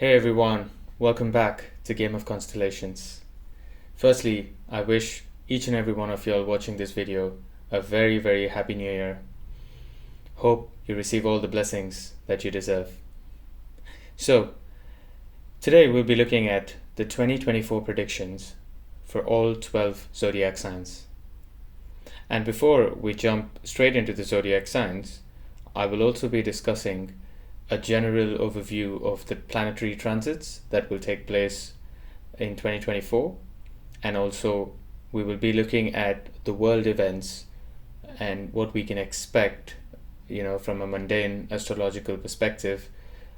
Hey everyone, welcome back to Game of Constellations. Firstly, I wish each and every one of you all watching this video a very, very happy new year. Hope you receive all the blessings that you deserve. So, today we'll be looking at the 2024 predictions for all 12 zodiac signs. And before we jump straight into the zodiac signs, I will also be discussing a general overview of the planetary transits that will take place in 2024, and also we will be looking at the world events and what we can expect, from a mundane astrological perspective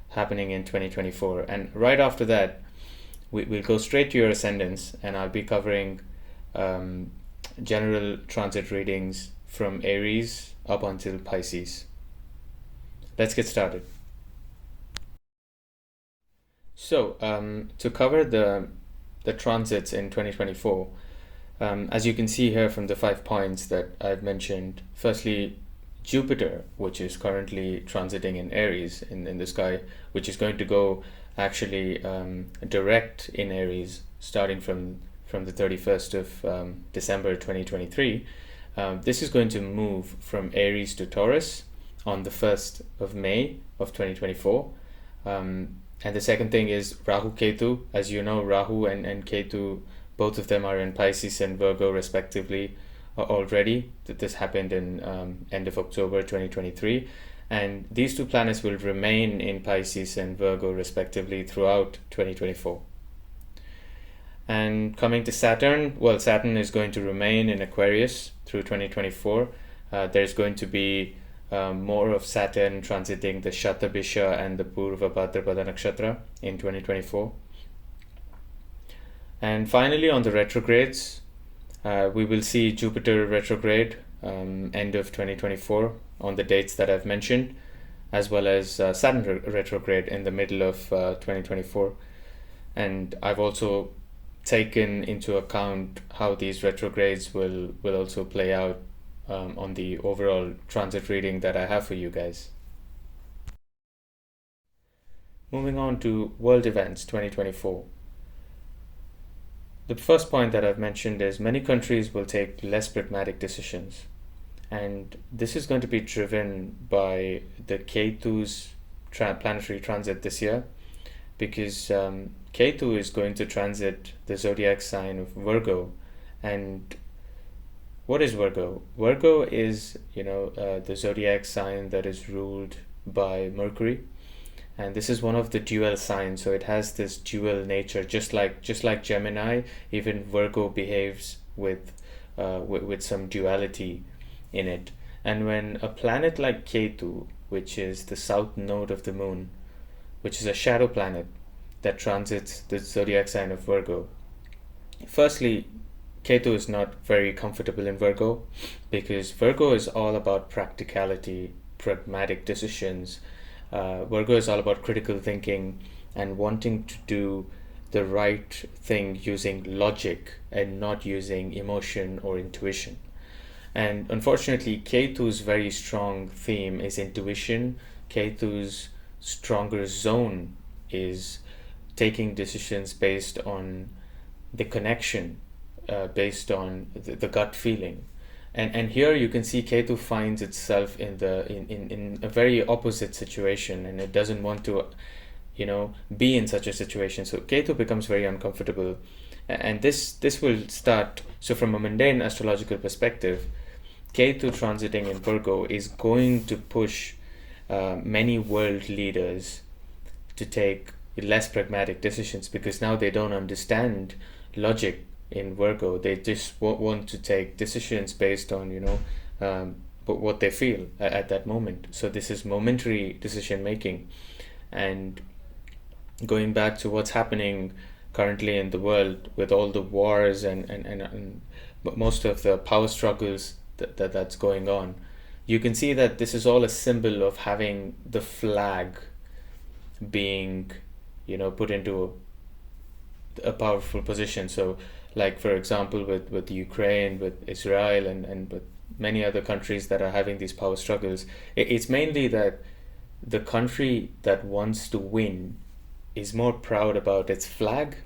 happening in 2024. And right after that, we'll go straight to your ascendants, and I'll be covering general transit readings from Aries up until Pisces. Let's get started. So, to cover the transits in 2024, as you can see here from the 5 points that I've mentioned, firstly, Jupiter, which is currently transiting in Aries in the sky, which is going to go actually direct in Aries starting from the 31st of December 2023. This is going to move from Aries to Taurus on the 1st of May of 2024. And the second thing is Rahu Ketu. As you know, Rahu and Ketu, both of them are in Pisces and Virgo respectively already. This happened in end of October 2023. And these two planets will remain in Pisces and Virgo respectively throughout 2024. And coming to Saturn, well, Saturn is going to remain in Aquarius through 2024. There's going to be more of Saturn transiting the Shatabisha and the Purva Bhadrapada Nakshatra in 2024. And finally, on the retrogrades, we will see Jupiter retrograde end of 2024 on the dates that I've mentioned, as well as Saturn retrograde in the middle of 2024. And I've also taken into account how these retrogrades will also play out on the overall transit reading that I have for you guys. Moving on to world events 2024. The first point that I've mentioned is many countries will take less pragmatic decisions, and this is going to be driven by the Ketu's planetary transit this year, because Ketu is going to transit the zodiac sign of Virgo. And what is Virgo? Virgo is, the zodiac sign that is ruled by Mercury, and this is one of the dual signs. So it has this dual nature, just like Gemini. Even Virgo behaves with some duality in it. And when a planet like Ketu, which is the south node of the moon, which is a shadow planet that transits the zodiac sign of Virgo, firstly, Ketu is not very comfortable in Virgo, because Virgo is all about practicality, pragmatic decisions. Virgo is all about critical thinking and wanting to do the right thing using logic and not using emotion or intuition. And unfortunately, Ketu's very strong theme is intuition. Ketu's stronger zone is taking decisions based on the connection, based on the gut feeling. And here you can see Ketu finds itself in a very opposite situation, and it doesn't want to be in such a situation. So Ketu becomes very uncomfortable, and this will start. So from a mundane astrological perspective, Ketu transiting in Virgo is going to push many world leaders to take less pragmatic decisions, because now they don't understand logic in Virgo. They just want to take decisions based on what they feel at that moment. So this is momentary decision making. And going back to what's happening currently in the world with all the wars and most of the power struggles that's going on, you can see that this is all a symbol of having the flag being put into a powerful position. So like, for example, with Ukraine, with Israel, and with many other countries that are having these power struggles, it's mainly that the country that wants to win is more proud about its flag,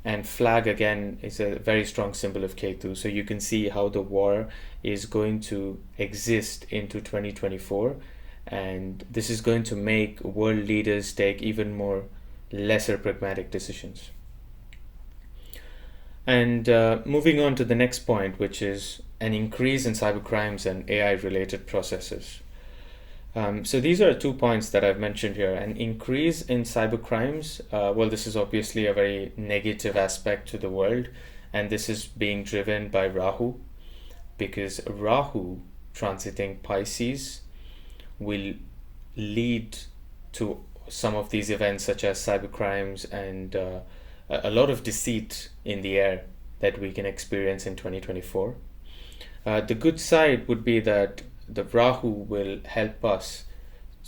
and flag again is a very strong symbol of Ketu. So you can see how the war is going to exist into 2024, and this is going to make world leaders take even more lesser pragmatic decisions. And moving on to the next point, which is an increase in cybercrimes and AI related processes. So these are 2 points that I've mentioned here. An increase in cybercrimes, well, this is obviously a very negative aspect to the world, and this is being driven by Rahu, because Rahu transiting Pisces will lead to some of these events such as cybercrimes and a lot of deceit in the air that we can experience in 2024. The good side would be that the Rahu will help us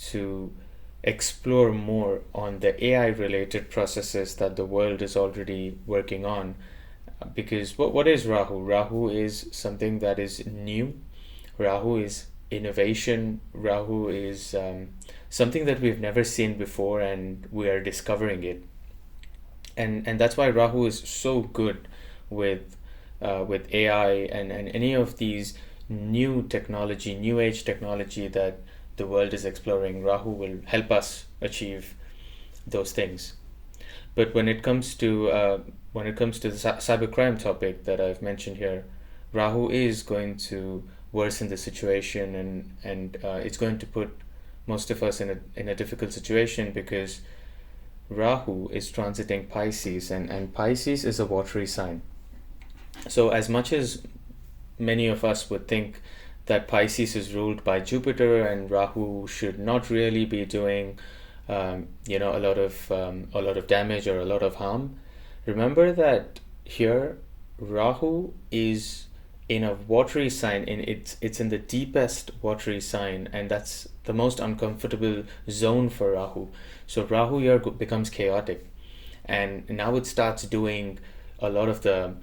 to explore more on the AI related processes that the world is already working on. Because what is Rahu? Rahu is something that is new. Rahu is innovation. Rahu is something that we've never seen before, and we are discovering it. And that's why Rahu is so good with AI and any of these new technology, new age technology that the world is exploring. Rahu will help us achieve those things. But when it comes to the cybercrime topic that I've mentioned here, Rahu is going to worsen the situation, and it's going to put most of us in a difficult situation, because Rahu is transiting Pisces, and Pisces is a watery sign. So as much as many of us would think that Pisces is ruled by Jupiter and Rahu should not really be doing a lot of damage or a lot of harm, remember that here Rahu is in a watery sign, it's in the deepest watery sign, and that's the most uncomfortable zone for Rahu. So Rahu here becomes chaotic, and now it starts doing a lot of the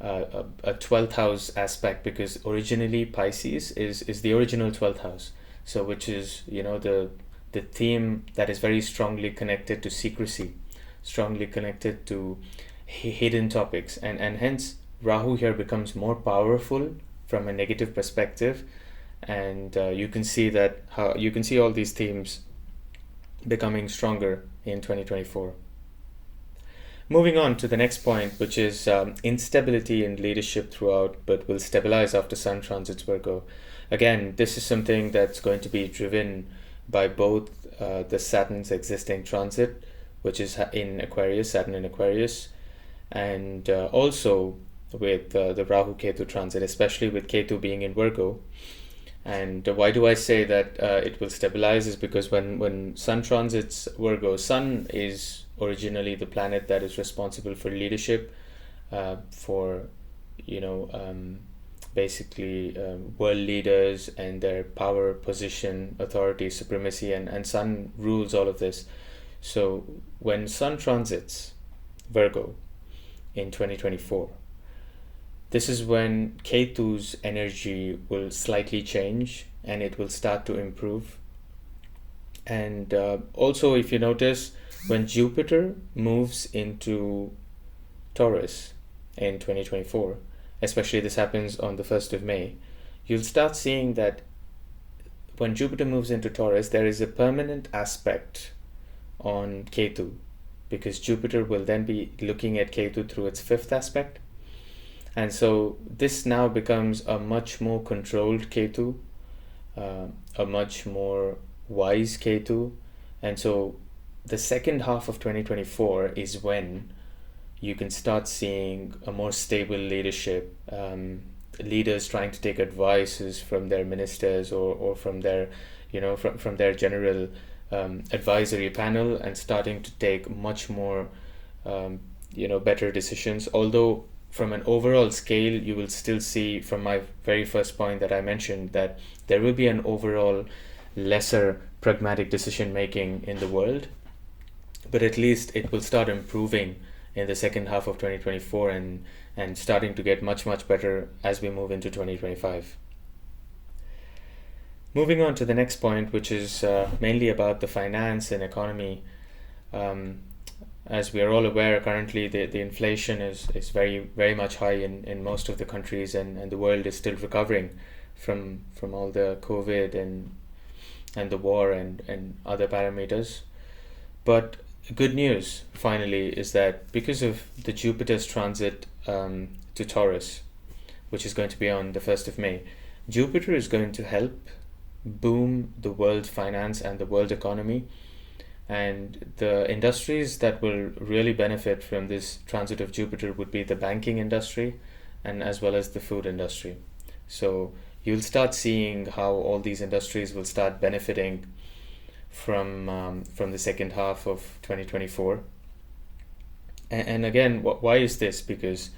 a 12th house aspect, because originally Pisces is the original 12th house, so which is the theme that is very strongly connected to secrecy, strongly connected to hidden topics, and hence Rahu here becomes more powerful from a negative perspective, and you can see all these themes becoming stronger in 2024. Moving on to the next point, which is instability in leadership throughout, but will stabilize after Sun transits Virgo. Again, this is something that's going to be driven by both the Saturn's existing transit, which is in Aquarius, Saturn in Aquarius, and also with the Rahu Ketu transit, especially with Ketu being in Virgo. And why do I say that it will stabilize is because when Sun transits Virgo, Sun is originally the planet that is responsible for leadership, for basically world leaders and their power, position, authority, supremacy, and Sun rules all of this. So when Sun transits Virgo in 2024, this is when Ketu's energy will slightly change and it will start to improve. And also, if you notice, when Jupiter moves into Taurus in 2024, especially this happens on the 1st of May, you'll start seeing that when Jupiter moves into Taurus, there is a permanent aspect on Ketu, because Jupiter will then be looking at Ketu through its 5th aspect. And so this now becomes a much more controlled Ketu, a much more wise Ketu. And so the second half of 2024 is when you can start seeing a more stable leadership, leaders trying to take advices from their ministers or from their, from their general advisory panel, and starting to take much more, better decisions. Although from an overall scale, you will still see, from my very first point that I mentioned, that there will be an overall lesser pragmatic decision making in the world, but at least it will start improving in the second half of 2024 and starting to get much better as we move into 2025. Moving on to the next point, which is mainly about the finance and economy. as we are all aware, currently the inflation is very much high in most of the countries, and the world is still recovering from all the COVID and the war and other parameters. But good news finally is that because of the Jupiter's transit to Taurus, which is going to be on the 1st of May, Jupiter is going to help boom the world finance and the world economy. And the industries that will really benefit from this transit of Jupiter would be the banking industry and as well as the food industry. So you'll start seeing how all these industries will start benefiting from the second half of 2024. And again, why is this? Because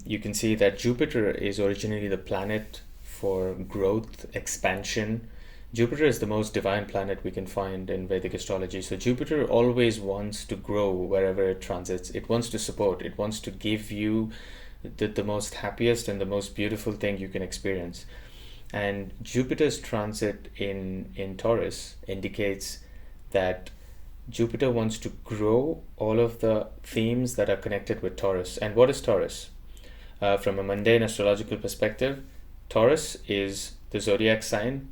you can see that Jupiter is originally the planet for growth, expansion. Jupiter is the most divine planet we can find in Vedic astrology. So Jupiter always wants to grow wherever it transits. It wants to support. It wants to give you the most happiest and the most beautiful thing you can experience. And Jupiter's transit in Taurus indicates that Jupiter wants to grow all of the themes that are connected with Taurus. And what is Taurus? From a mundane astrological perspective, Taurus is the Zodiac sign,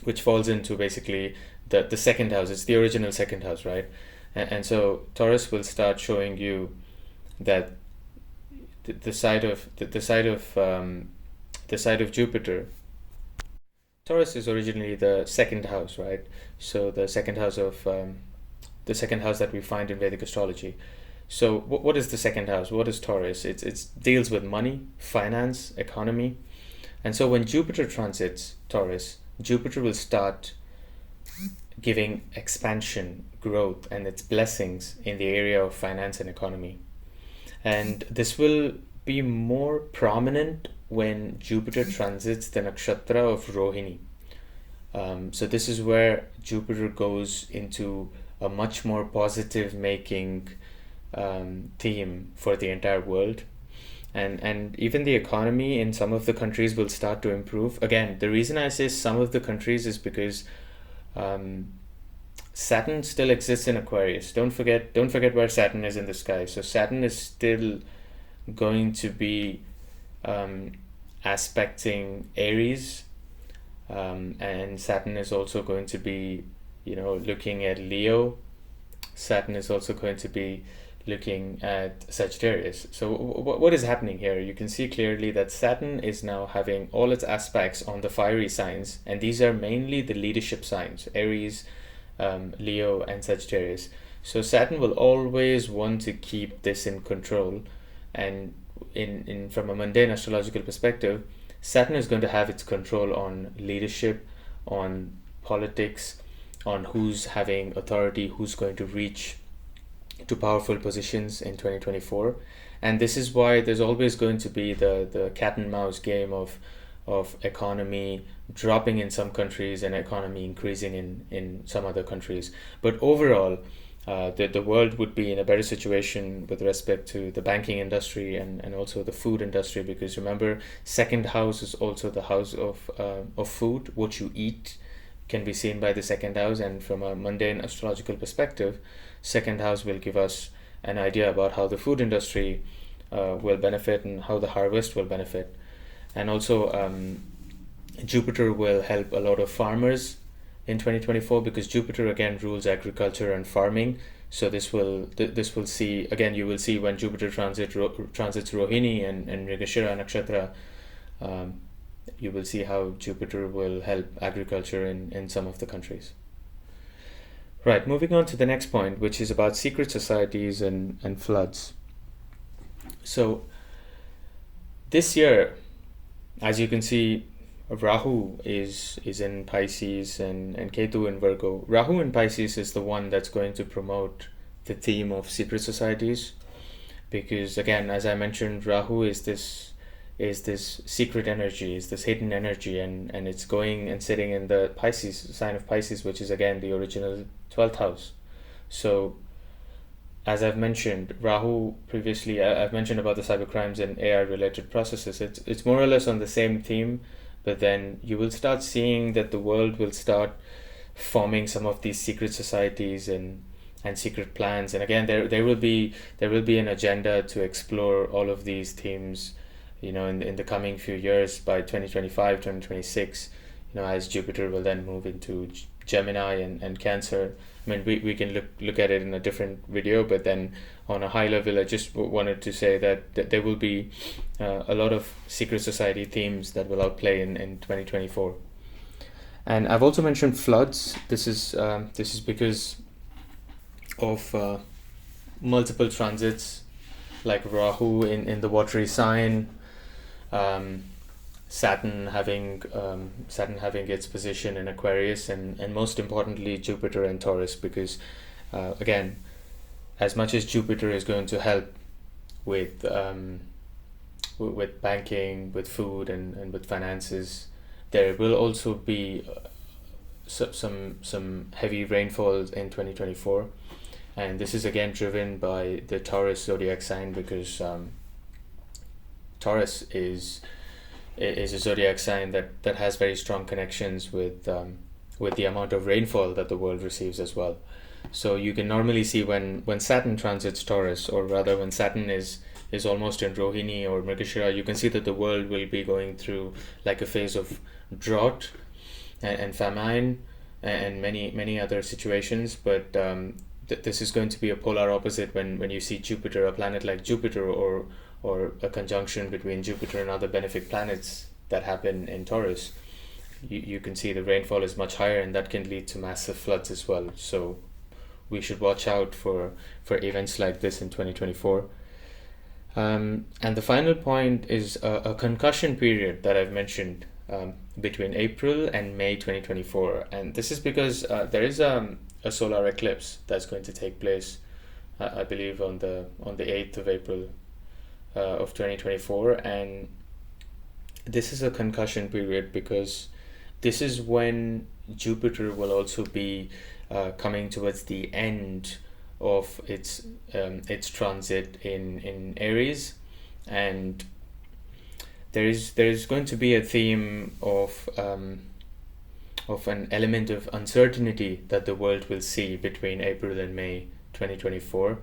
which falls into basically the second house. It's the original second house, right? And so Taurus will start showing you that the side of Jupiter. Taurus is originally the second house, right? So the second house that we find in Vedic astrology. So what is the second house? What is Taurus? It deals with money, finance, economy. And so when Jupiter transits Taurus, Jupiter will start giving expansion, growth, and its blessings in the area of finance and economy. And this will be more prominent when Jupiter transits the nakshatra of Rohini. So this is where Jupiter goes into a much more positive making theme for the entire world. And even the economy in some of the countries will start to improve. Again, the reason I say some of the countries is because Saturn still exists in Aquarius. Don't forget where Saturn is in the sky. So Saturn is still going to be aspecting Aries, and Saturn is also going to be, looking at Leo. Saturn is also going to be looking at Sagittarius. So what is happening here? You can see clearly that Saturn is now having all its aspects on the fiery signs, and these are mainly the leadership signs: Aries, Leo, and Sagittarius. So Saturn will always want to keep this in control, and in from a mundane astrological perspective, Saturn is going to have its control on leadership, on politics, on who's having authority, who's going to reach to powerful positions in 2024. And this is why there's always going to be the cat and mouse game of economy dropping in some countries and economy increasing in some other countries. But overall, the world would be in a better situation with respect to the banking industry and also the food industry, because remember, second house is also the house of food. What you eat can be seen by the second house, and from a mundane astrological perspective, second house will give us an idea about how the food industry will benefit and how the harvest will benefit. And also Jupiter will help a lot of farmers in 2024, because Jupiter again rules agriculture and farming. So this will see, again, you will see when Jupiter transits Rohini and Mrigashira nakshatra, you will see how Jupiter will help agriculture in some of the countries. Right, moving on to the next point, which is about secret societies and floods. So this year, as you can see, Rahu is in Pisces and Ketu in Virgo. Rahu in Pisces is the one that's going to promote the theme of secret societies, because again, as I mentioned, Rahu is this secret energy, is this hidden energy, and it's going and sitting in the Pisces sign of Pisces, which is again the original 12th house. So as I've mentioned, Rahu previously, I've mentioned about the cybercrimes and AI related processes. It's more or less on the same theme, but then you will start seeing that the world will start forming some of these secret societies and and secret plans. And again, there will be an agenda to explore all of these themes, in the coming few years by 2025, 2026, as Jupiter will then move into Gemini and Cancer. I mean, we can look at it in a different video, but then on a high level, I just wanted to say that there will be a lot of secret society themes that will outplay in 2024. And I've also mentioned floods. This is because of multiple transits, like Rahu in the watery sign, Saturn having its position in Aquarius, and most importantly Jupiter and Taurus, because again, as much as Jupiter is going to help with banking, with food, and with finances, there will also be some heavy rainfalls in 2024, and this is again driven by the Taurus zodiac sign, because Taurus is a zodiac sign that has very strong connections with the amount of rainfall that the world receives as well. So you can normally see when Saturn transits Taurus, or rather when Saturn is almost in Rohini or Mrigashira, you can see that the world will be going through like a phase of drought and famine and many other situations. But this is going to be a polar opposite when you see Jupiter, a planet like Jupiter, or a conjunction between Jupiter and other benefic planets that happen in Taurus. You can see the rainfall is much higher, and that can lead to massive floods as well. So we should watch out for events like this in 2024. And the final point is a concussion period that I've mentioned between April and May 2024. And this is because there is a solar eclipse that's going to take place, I believe, on the 8th of April of 2024. And this is a concussion period because this is when Jupiter will also be coming towards the end of its transit in Aries, and there is going to be a theme of an element of uncertainty that the world will see between April and May 2024,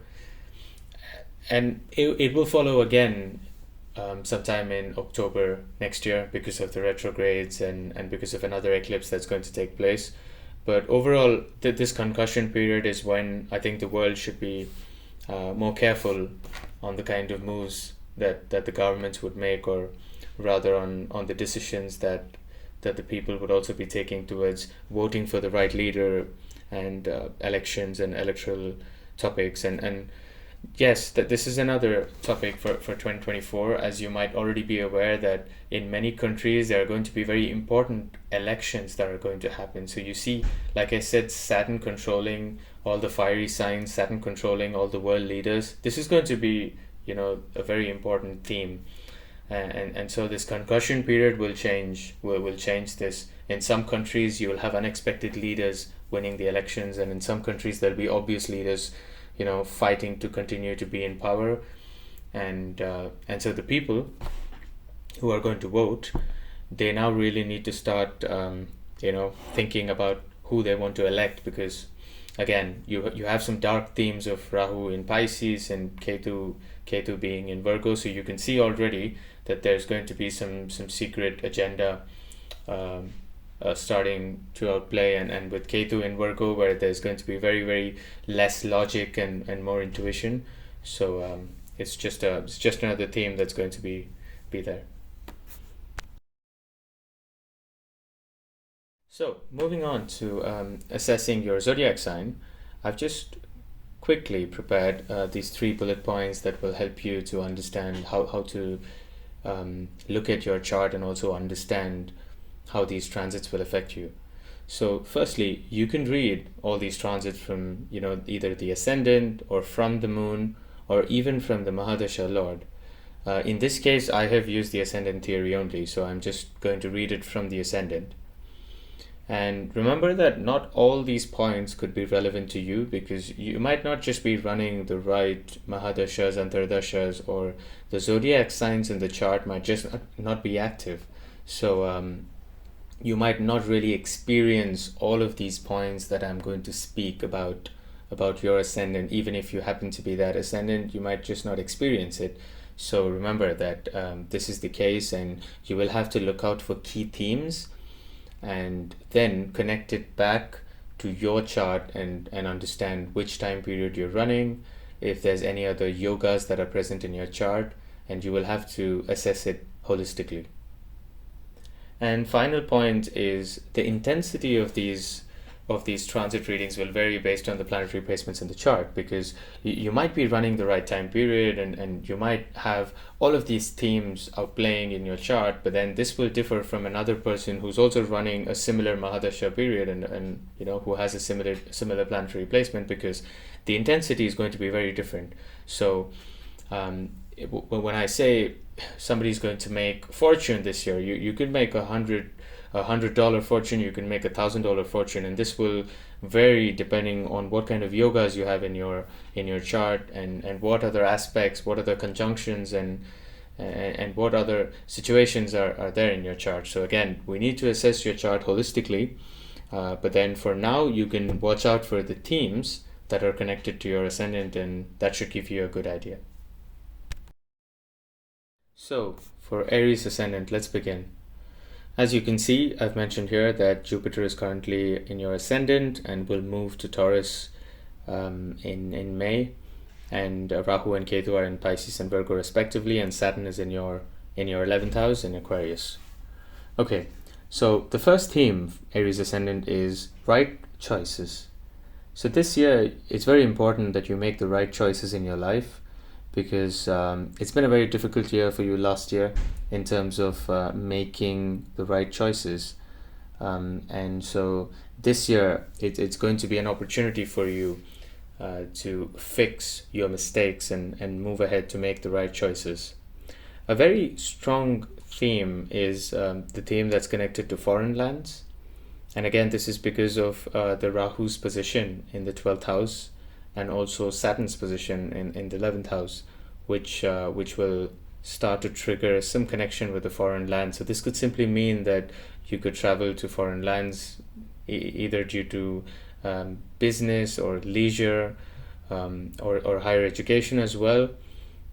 and it will follow again sometime in October next year because of the retrogrades and because of another eclipse that's going to take place. But overall, this concussion period is when I think the world should be more careful on the kind of moves that the governments would make, or rather on the decisions that the people would also be taking towards voting for the right leader and elections and electoral topics. And yes, that this is another topic for 2024, as you might already be aware that in many countries there are going to be very important elections that are going to happen. So you see, like I said, Saturn controlling all the fiery signs, Saturn controlling all the world leaders. This is going to be, a very important theme. And so this concussion period will change this. In some countries you will have unexpected leaders winning the elections, and in some countries there'll be obvious leaders fighting to continue to be in power, and so the people who are going to vote, they now really need to start thinking about who they want to elect, because again you have some dark themes of Rahu in Pisces and Ketu being in Virgo. So you can see already that there's going to be some secret agenda starting to outplay, and with Ketu in Virgo, where there's going to be very, very less logic and more intuition. So it's just another theme that's going to be there. So moving on to assessing your zodiac sign, I've just quickly prepared these 3 bullet points that will help you to understand how to look at your chart and also understand how these transits will affect you. So firstly, you can read all these transits from either the ascendant or from the moon or even from the Mahadasha Lord. In this case, I have used the ascendant theory only, so I'm just going to read it from the ascendant. And remember that not all these points could be relevant to you, because you might not just be running the right Mahadashas and Antardashas, or the zodiac signs in the chart might just not be active. So you might not really experience all of these points that I'm going to speak about about your ascendant. Even if you happen to be that ascendant, you might just not experience it. So remember that this is the case, and you will have to look out for key themes and then connect it back to your chart and understand which time period you're running, if there's any other yogas that are present in your chart, and you will have to assess it holistically. And final point is the intensity of these transit readings will vary based on the planetary placements in the chart, because you might be running the right time period and you might have all of these themes outplaying in your chart, but then this will differ from another person who's also running a similar Mahadasha period and who has a similar planetary placement, because the intensity is going to be very different. So when I say somebody's going to make fortune this year, you could make $100 fortune, you can make $1,000 fortune, and this will vary depending on what kind of yogas you have in your chart, and what other aspects, what other conjunctions, and what other situations are there in your chart. So again, we need to assess your chart holistically, but then for now you can watch out for the themes that are connected to your ascendant, and that should give you a good idea. So for Aries ascendant, let's begin. As you can see, I've mentioned here that Jupiter is currently in your ascendant and will move to Taurus in May, and Rahu and Ketu are in Pisces and Virgo respectively, and Saturn is in your 11th house in Aquarius. Okay, so the first theme, Aries ascendant, is right choices. So this year, it's very important that you make the right choices in your life, because it's been a very difficult year for you last year in terms of making the right choices. And so this year, it's going to be an opportunity for you to fix your mistakes and move ahead to make the right choices. A very strong theme is the theme that's connected to foreign lands. And again, this is because of the Rahu's position in the 12th house, and also Saturn's position in the 11th house, which will start to trigger some connection with the foreign land. So this could simply mean that you could travel to foreign lands either due to business or leisure, or higher education as well.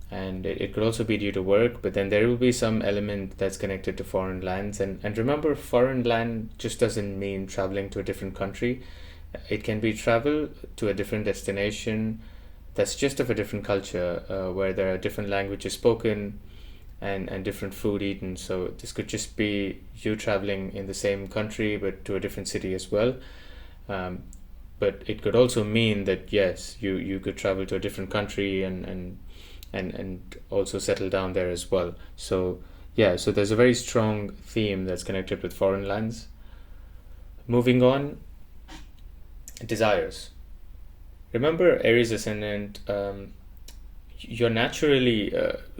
And it could also be due to work, but then there will be some element that's connected to foreign lands. And remember, foreign land just doesn't mean traveling to a different country. It can be travel to a different destination that's just of a different culture, where there are different languages spoken and different food eaten. So this could just be you traveling in the same country but to a different city as well. But it could also mean that yes, you could travel to a different country and also settle down there as well. So yeah, so there's a very strong theme that's connected with foreign lands. Moving on, desires. Remember, Aries ascendant, you're naturally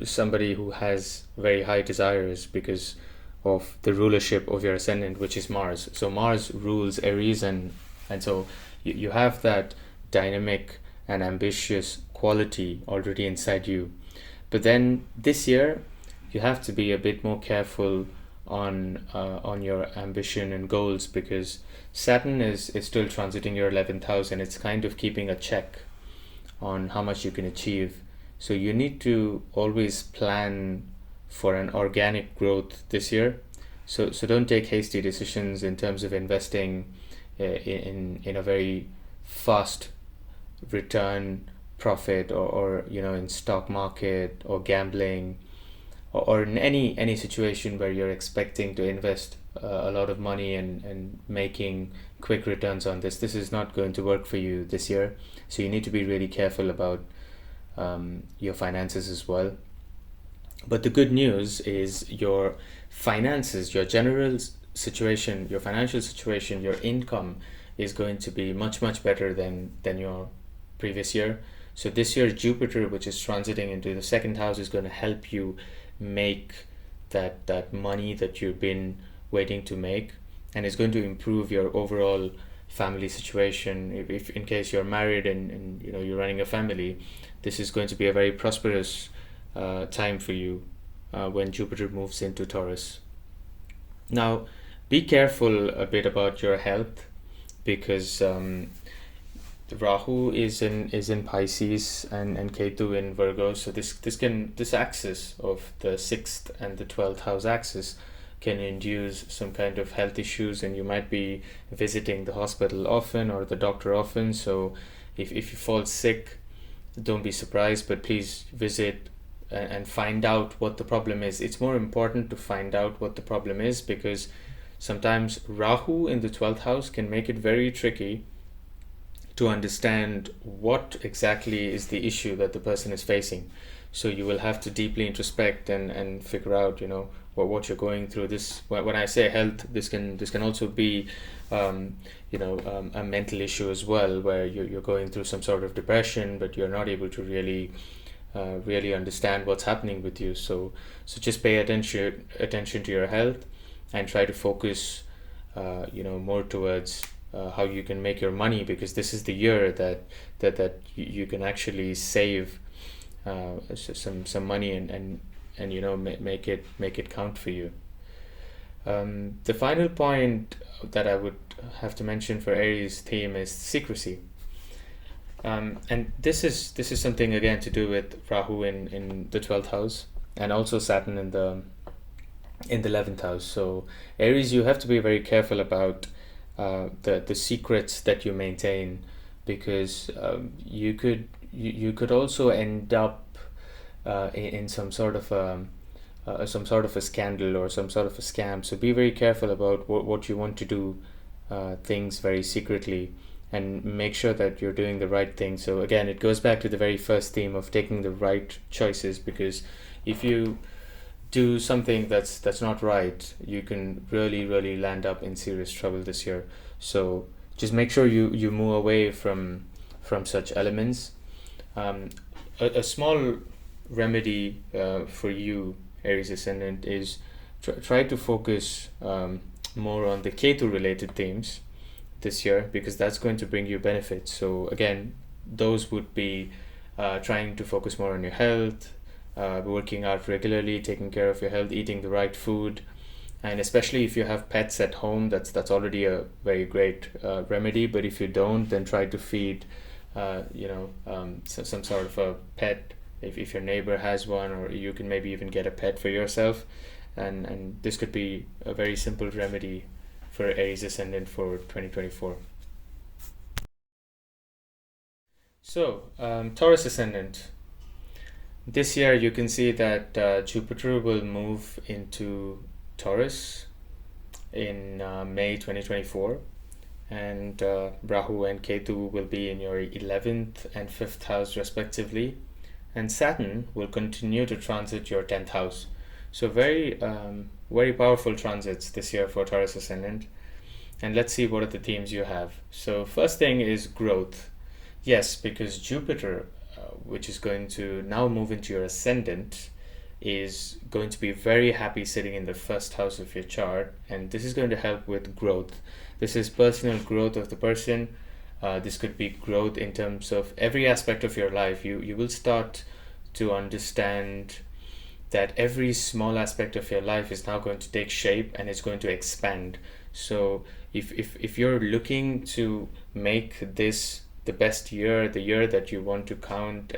somebody who has very high desires because of the rulership of your ascendant, which is Mars. So Mars rules Aries, and so you have that dynamic and ambitious quality already inside you. But then this year, you have to be a bit more careful on your ambition and goals, because Saturn is still transiting your 11th house, and it's kind of keeping a check on how much you can achieve. So you need to always plan for an organic growth this year. So don't take hasty decisions in terms of investing in a very fast return profit, or in stock market or gambling, or in any situation where you're expecting to invest a lot of money and making quick returns on this. This is not going to work for you this year. So you need to be really careful about your finances as well. But the good news is your finances, your general situation, your financial situation, your income is going to be much better than your previous year. So this year, Jupiter, which is transiting into the second house, is going to help you make that money that you've been waiting to make, and it's going to improve your overall family situation. If in case you're married and you're running a family, this is going to be a very prosperous time for you when Jupiter moves into Taurus. Now, be careful a bit about your health, because Rahu is in Pisces and Ketu in Virgo. So this axis of the 6th and the 12th house axis can induce some kind of health issues, and you might be visiting the hospital often or the doctor often. So if you fall sick, don't be surprised, but please visit and find out what the problem is. It's more important to find out what the problem is, because sometimes Rahu in the 12th house can make it very tricky to understand what exactly is the issue that the person is facing. So you will have to deeply introspect and figure out, what you're going through. This, when I say health, this can also be a mental issue as well, where you're going through some sort of depression, but you're not able to really understand what's happening with you. So just pay attention to your health, and try to focus more towards how you can make your money, because this is the year that you can actually save some money and make it count for you. The final point that I would have to mention for Aries theme is secrecy. And this is something again to do with Rahu in the 12th house, and also Saturn in the 11th house. So Aries, you have to be very careful about the secrets that you maintain, because you could also end up in some sort of a scandal or some sort of a scam. So be very careful about what you want to do, things very secretly, and make sure that you're doing the right thing. So again, it goes back to the very first theme of taking the right choices, because if you do something that's not right, you can really land up in serious trouble this year. So just make sure you move away from such elements. A small remedy for you, Aries ascendant, is try to focus more on the Ketu related themes this year, because that's going to bring you benefits. So again, those would be trying to focus more on your health, working out regularly, taking care of your health, eating the right food, and especially if you have pets at home, that's already a very great remedy. But if you don't, then try to feed some sort of a pet, if your neighbor has one, or you can maybe even get a pet for yourself, and this could be a very simple remedy for Aries ascendant for 2024. So Taurus ascendant, this year you can see that Jupiter will move into Taurus in May 2024, and Rahu and Ketu will be in your 11th and 5th house respectively, and Saturn will continue to transit your 10th house. So very powerful transits this year for Taurus ascendant. And let's see what are the themes you have. So first thing is growth. Yes, because Jupiter, which is going to now move into your ascendant, is going to be very happy sitting in the first house of your chart, and this is going to help with growth. This is personal growth of the person. This could be growth in terms of every aspect of your life. You will start to understand that every small aspect of your life is now going to take shape and it's going to expand. So if you're looking to make this the best year, the year that you want to count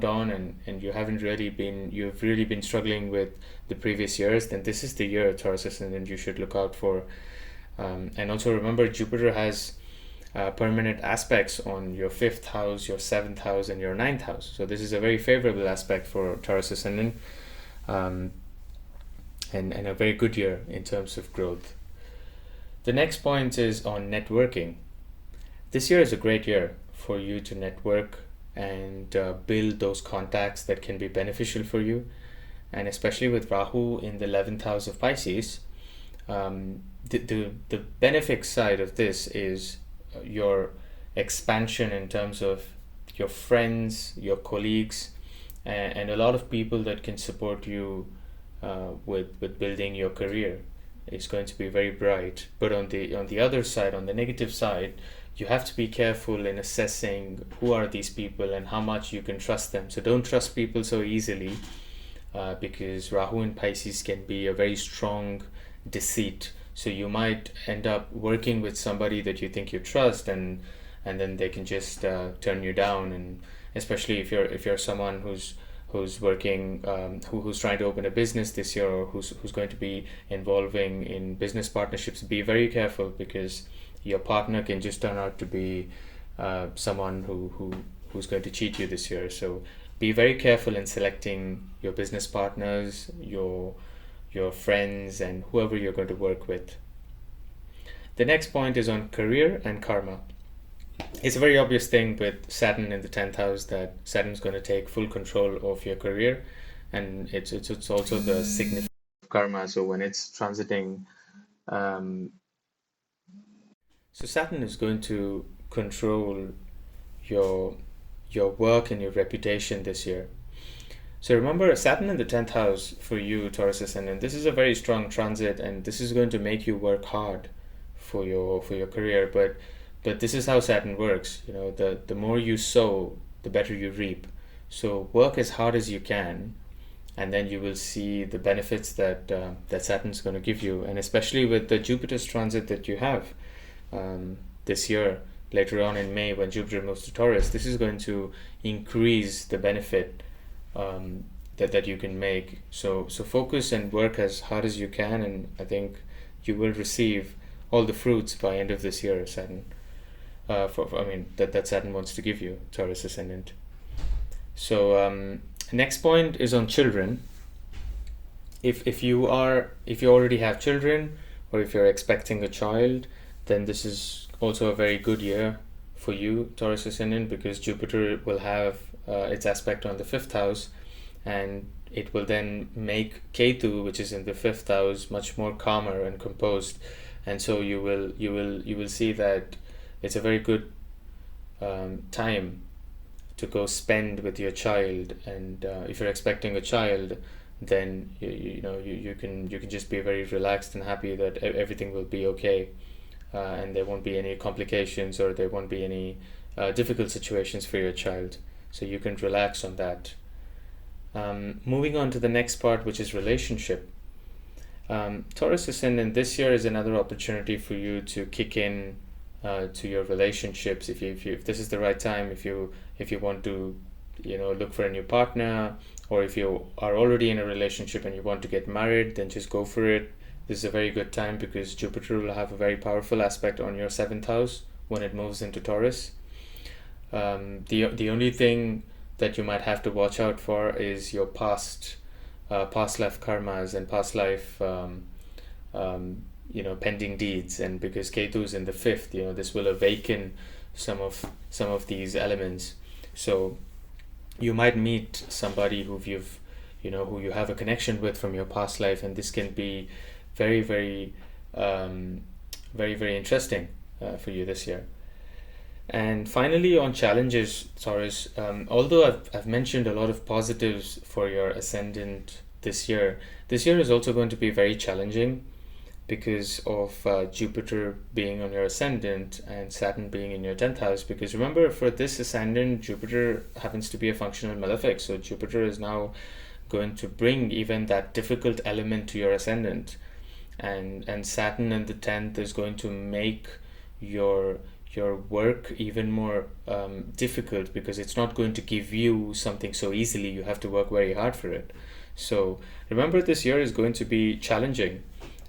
on, and you've really been struggling with the previous years, then this is the year, Taurus ascendant, you should look out for. And also remember, Jupiter has permanent aspects on your 5th house, your 7th house, and your 9th house. So this is a very favorable aspect for Taurus ascendant, and a very good year in terms of growth. The next point is on networking. This year is a great year for you to network and build those contacts that can be beneficial for you. And especially with Rahu in the 11th house of Pisces, the benefic side of this is your expansion in terms of your friends, your colleagues, and a lot of people that can support you with building your career. It's going to be very bright. But on the other side, on the negative side, you have to be careful in assessing who are these people and how much you can trust them. So don't trust people so easily, because Rahu in Pisces can be a very strong deceit. So you might end up working with somebody that you think you trust, and and then they can just turn you down. And especially if you're someone who's working, who's trying to open a business this year, or who's going to be involving in business partnerships, be very careful, because your partner can just turn out to be someone who's going to cheat you this year. So be very careful in selecting your business partners, your friends, and whoever you're going to work with. The next point is on career and karma. It's a very obvious thing with Saturn in the 10th house that Saturn's going to take full control of your career, and it's also the significance of karma. So when it's transiting, so Saturn is going to control your your work and your reputation this year. So remember, Saturn in the 10th house for you, Taurus ascendant, this is a very strong transit, and this is going to make you work hard for your career. But this is how Saturn works. You know, the more you sow, the better you reap. So work as hard as you can, and then you will see the benefits that Saturn's going to give you. And especially with the Jupiter's transit that you have this year, later on in May, when Jupiter moves to Taurus, this is going to increase the benefit that you can make. So focus and work as hard as you can, and I think you will receive all the fruits by end of this year, Saturn. I mean that Saturn wants to give you, Taurus ascendant. So next point is on children. If you already have children, or if you're expecting a child, then this is also a very good year for you, Taurus ascendant, because Jupiter will have its aspect on the 5th house, and it will then make Ketu, which is in the 5th house, much more calmer and composed. And so you will see that it's a very good time to go spend with your child. And if you're expecting a child, then you can just be very relaxed and happy that everything will be okay, and there won't be any complications, or there won't be any difficult situations for your child. So you can relax on that. Moving on to the next part, which is relationship. Taurus ascendant, this year is another opportunity for you to kick in to your relationships. If this is the right time, if you want to look for a new partner, or if you are already in a relationship and you want to get married, then just go for it. This is a very good time, because Jupiter will have a very powerful aspect on your 7th house when it moves into Taurus. The only thing that you might have to watch out for is your past life karmas and past life pending deeds. And because Ketu is in the 5th, this will awaken some of these elements. So you might meet somebody who you have a connection with from your past life, and this can be very, very very interesting for you this year. And finally, on challenges, Taurus, although I've mentioned a lot of positives for your ascendant this year is also going to be very challenging, because of Jupiter being on your ascendant and Saturn being in your 10th house. Because remember, for this ascendant, Jupiter happens to be a functional malefic, so Jupiter is now going to bring even that difficult element to your ascendant, and Saturn in the 10th is going to make your work even more difficult, because it's not going to give you something so easily. You have to work very hard for it. So remember, this year is going to be challenging,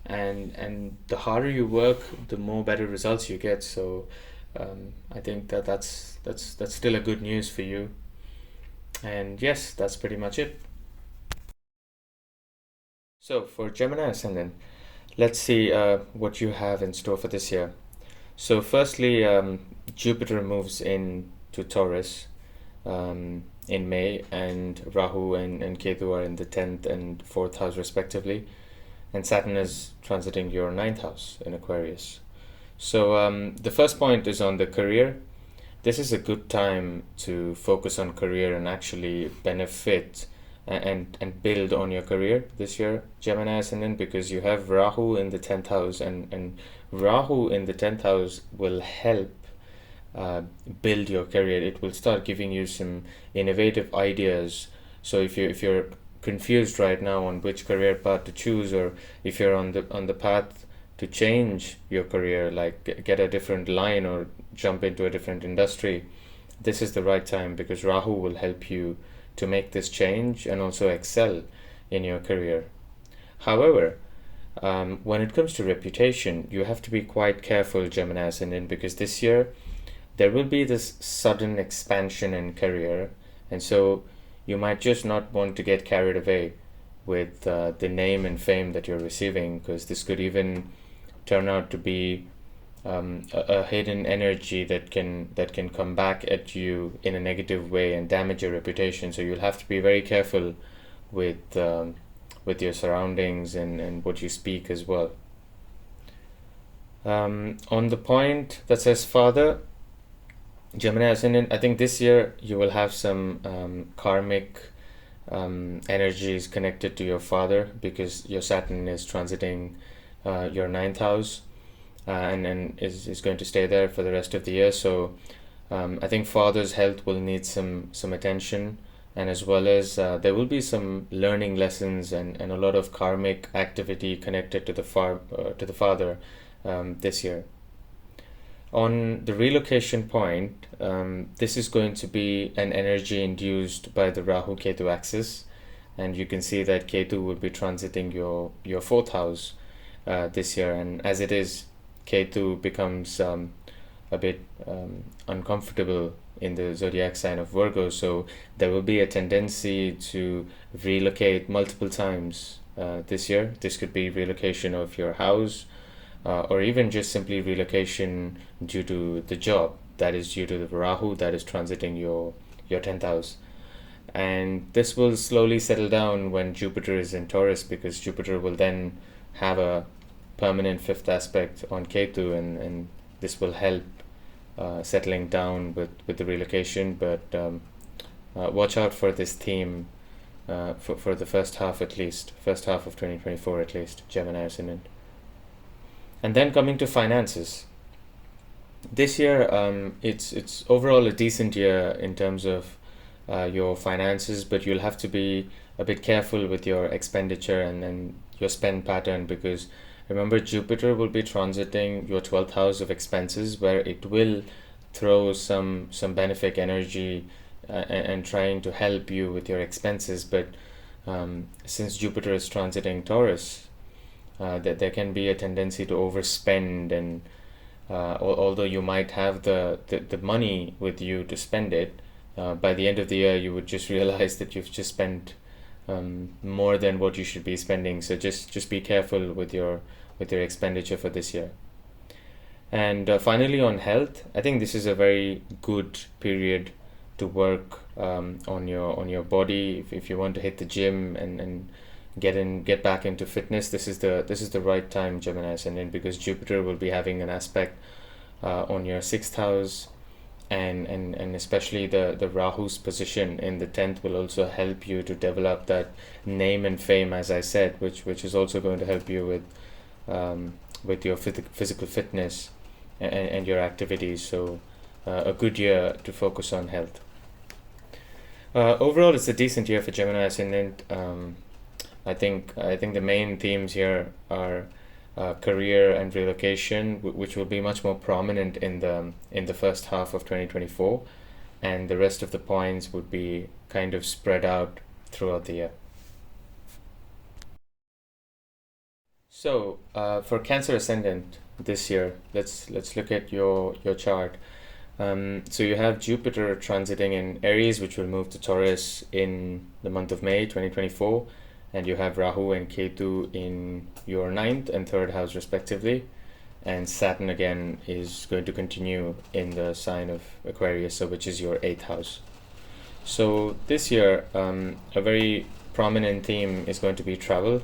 and the harder you work, the more better results you get. So I think that's still a good news for you. And yes, that's pretty much it. So for Gemini ascendant, let's see what you have in store for this year. So firstly, Jupiter moves into Taurus in May, and Rahu and Ketu are in the 10th and 4th house respectively, and Saturn is transiting your 9th house in Aquarius. So the first point is on the career. This is a good time to focus on career and actually benefit and build on your career this year, Gemini ascendant, because you have Rahu in the 10th house, and Rahu in the 10th house will help build your career. It will start giving you some innovative ideas. So if you're confused right now on which career path to choose, or if you're on the path to change your career, like get a different line or jump into a different industry, this is the right time, because Rahu will help you to make this change and also excel in your career. However, when it comes to reputation, you have to be quite careful, Gemini ascendant, because this year there will be this sudden expansion in career, and so you might just not want to get carried away with the name and fame that you're receiving, because this could even turn out to be a hidden energy that can come back at you in a negative way and damage your reputation. So you'll have to be very careful with your surroundings and what you speak as well. On the point that says father, Gemini ascendant, I think this year you will have some karmic energies connected to your father, because your Saturn is transiting your ninth house, and is going to stay there for the rest of the year. So I think father's health will need some attention, and as well as there will be some learning lessons and a lot of karmic activity connected to the father this year. On the relocation point, this is going to be an energy induced by the Rahu Ketu axis, and you can see that Ketu will be transiting your fourth house this year, and as it is, Ketu becomes a bit uncomfortable in the zodiac sign of Virgo, so there will be a tendency to relocate multiple times this year. This could be relocation of your house, or even just simply relocation due to the job, that is due to the Rahu that is transiting your 10th house. And this will slowly settle down when Jupiter is in Taurus, because Jupiter will then have a permanent fifth aspect on Ketu, and this will help settling down with the relocation. But watch out for this theme for the first half of 2024 at least, Gemini ascendant. And then coming to finances, this year it's overall a decent year in terms of your finances, but you'll have to be a bit careful with your expenditure and your spend pattern, because remember, Jupiter will be transiting your 12th house of expenses, where it will throw some benefic energy and trying to help you with your expenses. But since Jupiter is transiting Taurus, that there can be a tendency to overspend, and although you might have the money with you to spend it, by the end of the year you would just realize that you've just spent more than what you should be spending. So just be careful with your expenditure for this year. And finally, on health, I think this is a very good period to work on your body. If you want to hit the gym and get back into fitness, this is the right time, Gemini ascendant, because Jupiter will be having an aspect on your 6th house, and especially the Rahu's position in the 10th will also help you to develop that name and fame, as I said, which is also going to help you with your physical fitness and your activities. So a good year to focus on health. Overall, it's a decent year for Gemini ascendant. I think the main themes here are career and relocation, which will be much more prominent in the first half of 2024, and the rest of the points would be kind of spread out throughout the year. So for Cancer ascendant this year, let's look at your chart. So you have Jupiter transiting in Aries, which will move to Taurus in the month of May 2024. And you have Rahu and Ketu in your 9th and 3rd house respectively. And Saturn again is going to continue in the sign of Aquarius, so which is your 8th house. So this year, a very prominent theme is going to be travel,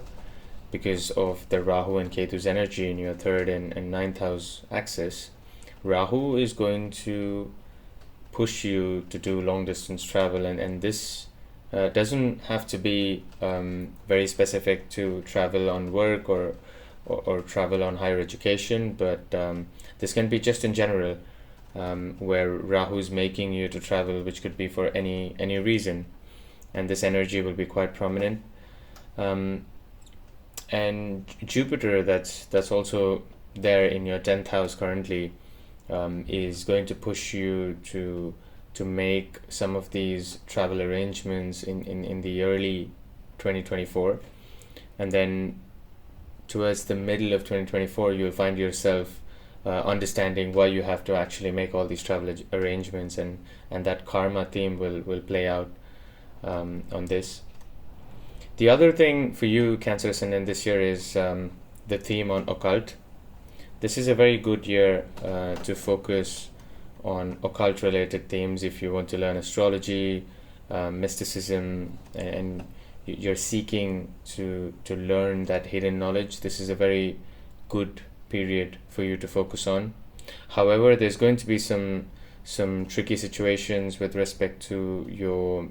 because of the Rahu and Ketu's energy in your 3rd and 9th house axis. Rahu is going to push you to do long distance travel, and this doesn't have to be very specific to travel on work or travel on higher education, but this can be just in general, where Rahu is making you to travel, which could be for any reason, and this energy will be quite prominent. And Jupiter, that's also there in your 10th house currently, is going to push you to make some of these travel arrangements in the early 2024, and then towards the middle of 2024 you'll find yourself understanding why you have to actually make all these travel arrangements, and that karma theme will play out on this. The other thing for you, Cancer Ascendant, this year is the theme on occult. This is a very good year to focus on occult related themes if you want to learn astrology, mysticism, and you're seeking to learn that hidden knowledge. This is a very good period for you to focus on. However, there's going to be some tricky situations with respect to your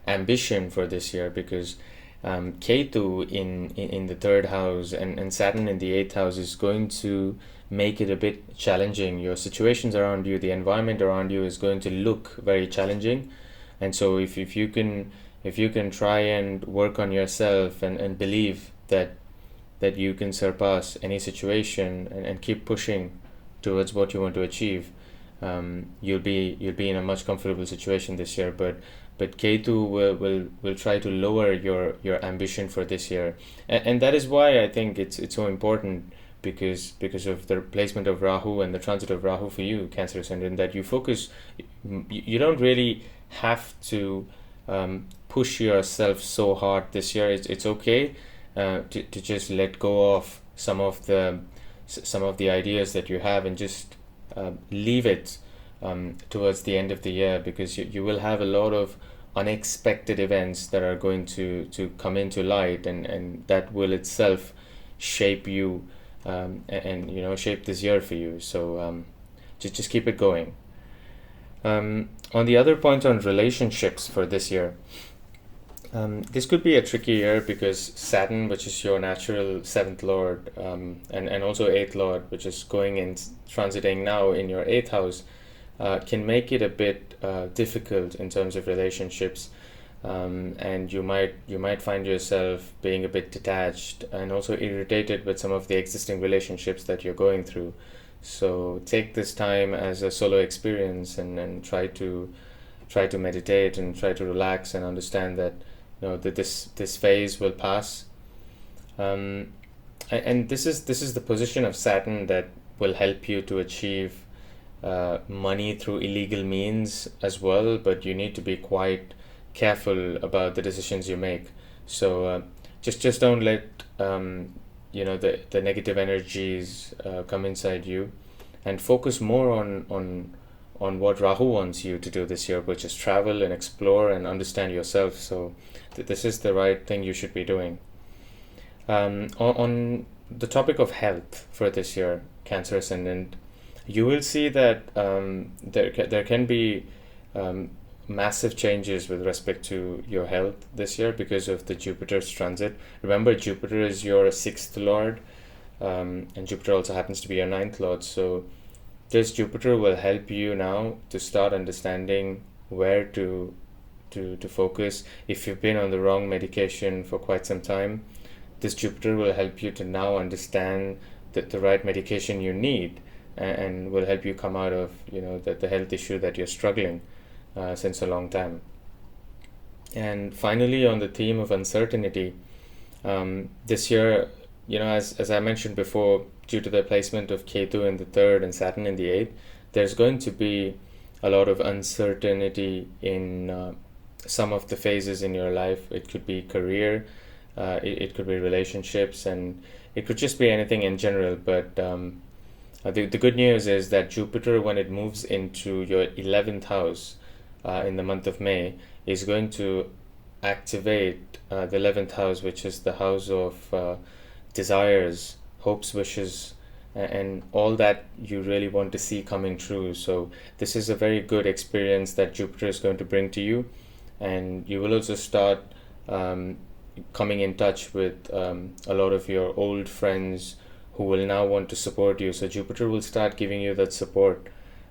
ambition for this year, because Ketu in the third house and Saturn in the eighth house is going to make it a bit challenging. Your situations around you, the environment around you is going to look very challenging, and so if you can try and work on yourself and believe that you can surpass any situation and keep pushing towards what you want to achieve, you'll be in a much comfortable situation this year. But Ketu will try to lower your ambition for this year, and that is why I think it's so important, because of the placement of Rahu and the transit of Rahu for you, Cancer Ascendant, that you focus. You don't really have to push yourself so hard this year. It's okay to just let go of some of the ideas that you have and just leave it towards the end of the year, because you will have a lot of unexpected events that are going to come into light, and that will itself shape you and shape this year for you. So just keep it going. On the other point on relationships for this year, this could be a tricky year because Saturn, which is your natural seventh lord, and also eighth lord, which is going and transiting now in your eighth house, can make it a bit difficult in terms of relationships, and you might find yourself being a bit detached and also irritated with some of the existing relationships that you're going through. So take this time as a solo experience and try to meditate and try to relax and understand that that this phase will pass. And this is the position of Saturn that will help you to achieve money through illegal means as well, but you need to be quite careful about the decisions you make. So just don't let the negative energies come inside you, and focus more on what Rahu wants you to do this year, which is travel and explore and understand yourself. So this is the right thing you should be doing. On the topic of health for this year, Cancer Ascendant, you will see that there can be massive changes with respect to your health this year because of the Jupiter's transit. Remember, Jupiter is your sixth lord, and Jupiter also happens to be your ninth lord. So this Jupiter will help you now to start understanding where to focus. If you've been on the wrong medication for quite some time, this Jupiter will help you to now understand the right medication you need, and will help you come out of the health issue that you're struggling since a long time. And finally, on the theme of uncertainty, this year, as I mentioned before, due to the placement of Ketu in the third and Saturn in the eighth, there's going to be a lot of uncertainty in some of the phases in your life. It could be career, it could be relationships, and it could just be anything in general. But the good news is that Jupiter, when it moves into your 11th house in the month of May, is going to activate the 11th house, which is the house of desires, hopes, wishes, and all that you really want to see coming true. So this is a very good experience that Jupiter is going to bring to you, and you will also start coming in touch with a lot of your old friends who will now want to support you. So Jupiter will start giving you that support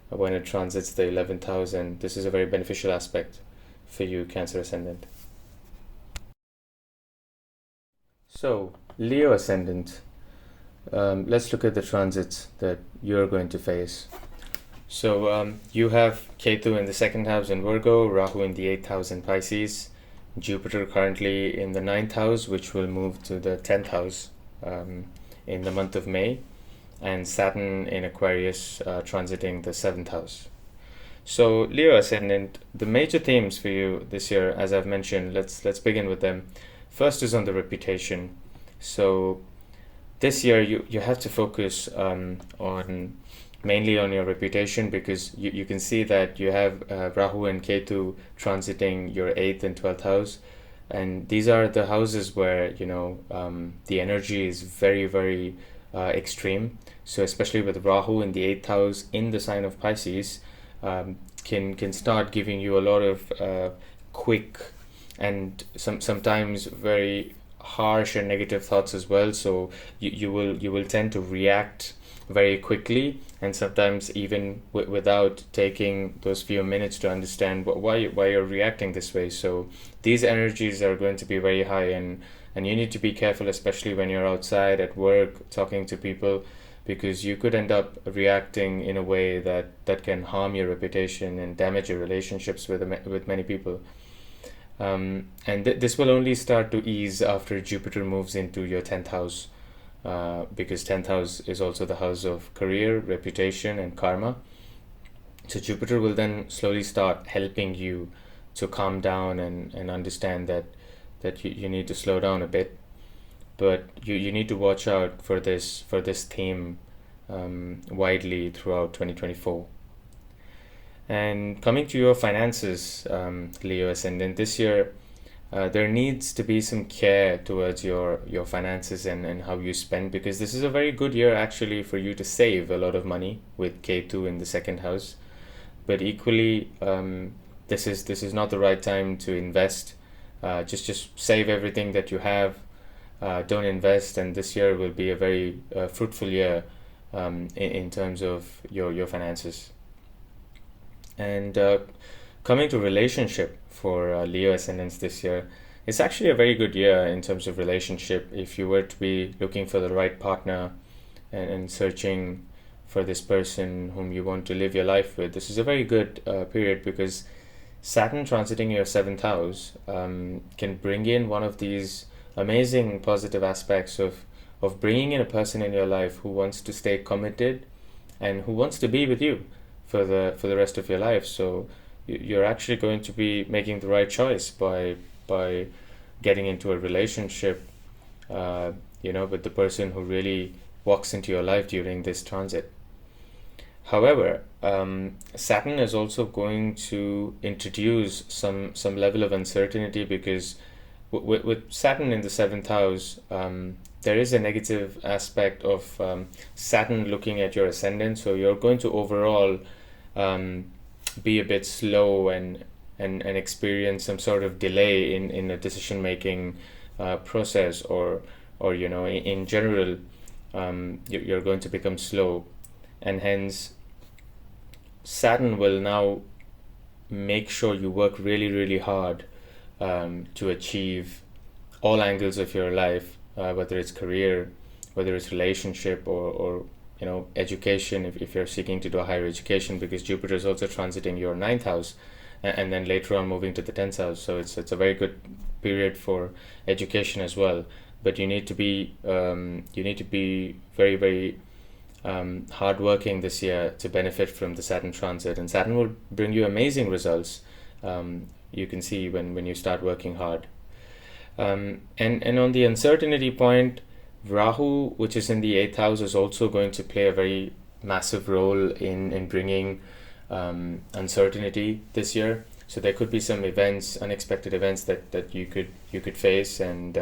when it transits the 11th house, and this is a very beneficial aspect for you, Cancer Ascendant. So, Leo Ascendant. let's look at the transits that you're going to face. So you have Ketu in the second house in Virgo, Rahu in the 8th house in Pisces, Jupiter currently in the 9th house, which will move to the 10th house in the month of May, and Saturn in Aquarius transiting the 7th house. So Leo ascendant, the major themes for you this year, as I've mentioned, let's begin with them. First is on the reputation. So this year you have to focus on mainly on your reputation, because you can see that you have Rahu and Ketu transiting your 8th and 12th house, and these are the houses where the energy is very, very extreme. So especially with Rahu in the 8th house in the sign of Pisces, can start giving you a lot of quick and sometimes very harsh and negative thoughts as well. So you will tend to react very quickly, and sometimes even without taking those few minutes to understand why you're reacting this way. So these energies are going to be very high, and you need to be careful, especially when you're outside at work talking to people, because you could end up reacting in a way that can harm your reputation and damage your relationships with many people. And this will only start to ease after Jupiter moves into your 10th house, because 10th house is also the house of career, reputation, and karma. So Jupiter will then slowly start helping you to calm down and understand that you need to slow down a bit. But you need to watch out for this theme widely throughout 2024. And coming to your finances, Leo ascendant, this year there needs to be some care towards your finances and how you spend, because this is a very good year actually for you to save a lot of money with K2 in the second house. But equally, this is not the right time to invest. Just save everything that you have. Don't invest, and this year will be a very fruitful year in terms of your finances. And coming to relationship for Leo ascendants this year, it's actually a very good year in terms of relationship. If you were to be looking for the right partner and searching for this person whom you want to live your life with, this is a very good period, because Saturn transiting your 7th house can bring in one of these amazing positive aspects of bringing in a person in your life who wants to stay committed and who wants to be with you for the rest of your life. So you're actually going to be making the right choice by getting into a relationship with the person who really walks into your life during this transit. However, Saturn is also going to introduce some level of uncertainty, because with Saturn in the 7th house, there is a negative aspect of Saturn looking at your ascendant. So you're going to overall be a bit slow and experience some sort of delay in a decision making process, or in general, you're going to become slow, and hence Saturn will now make sure you work really, really hard to achieve all angles of your life, whether it's career, whether it's relationship, or education, if you're seeking to do a higher education, because Jupiter is also transiting your 9th house, and then later on moving to the 10th house. So it's a very good period for education as well. But you need to be very, very hardworking this year to benefit from the Saturn transit, and Saturn will bring you amazing results. You can see when you start working hard. And on the uncertainty point, Rahu, which is in the 8th house, is also going to play a very massive role in bringing uncertainty this year. So there could be some events, unexpected events that you could face, and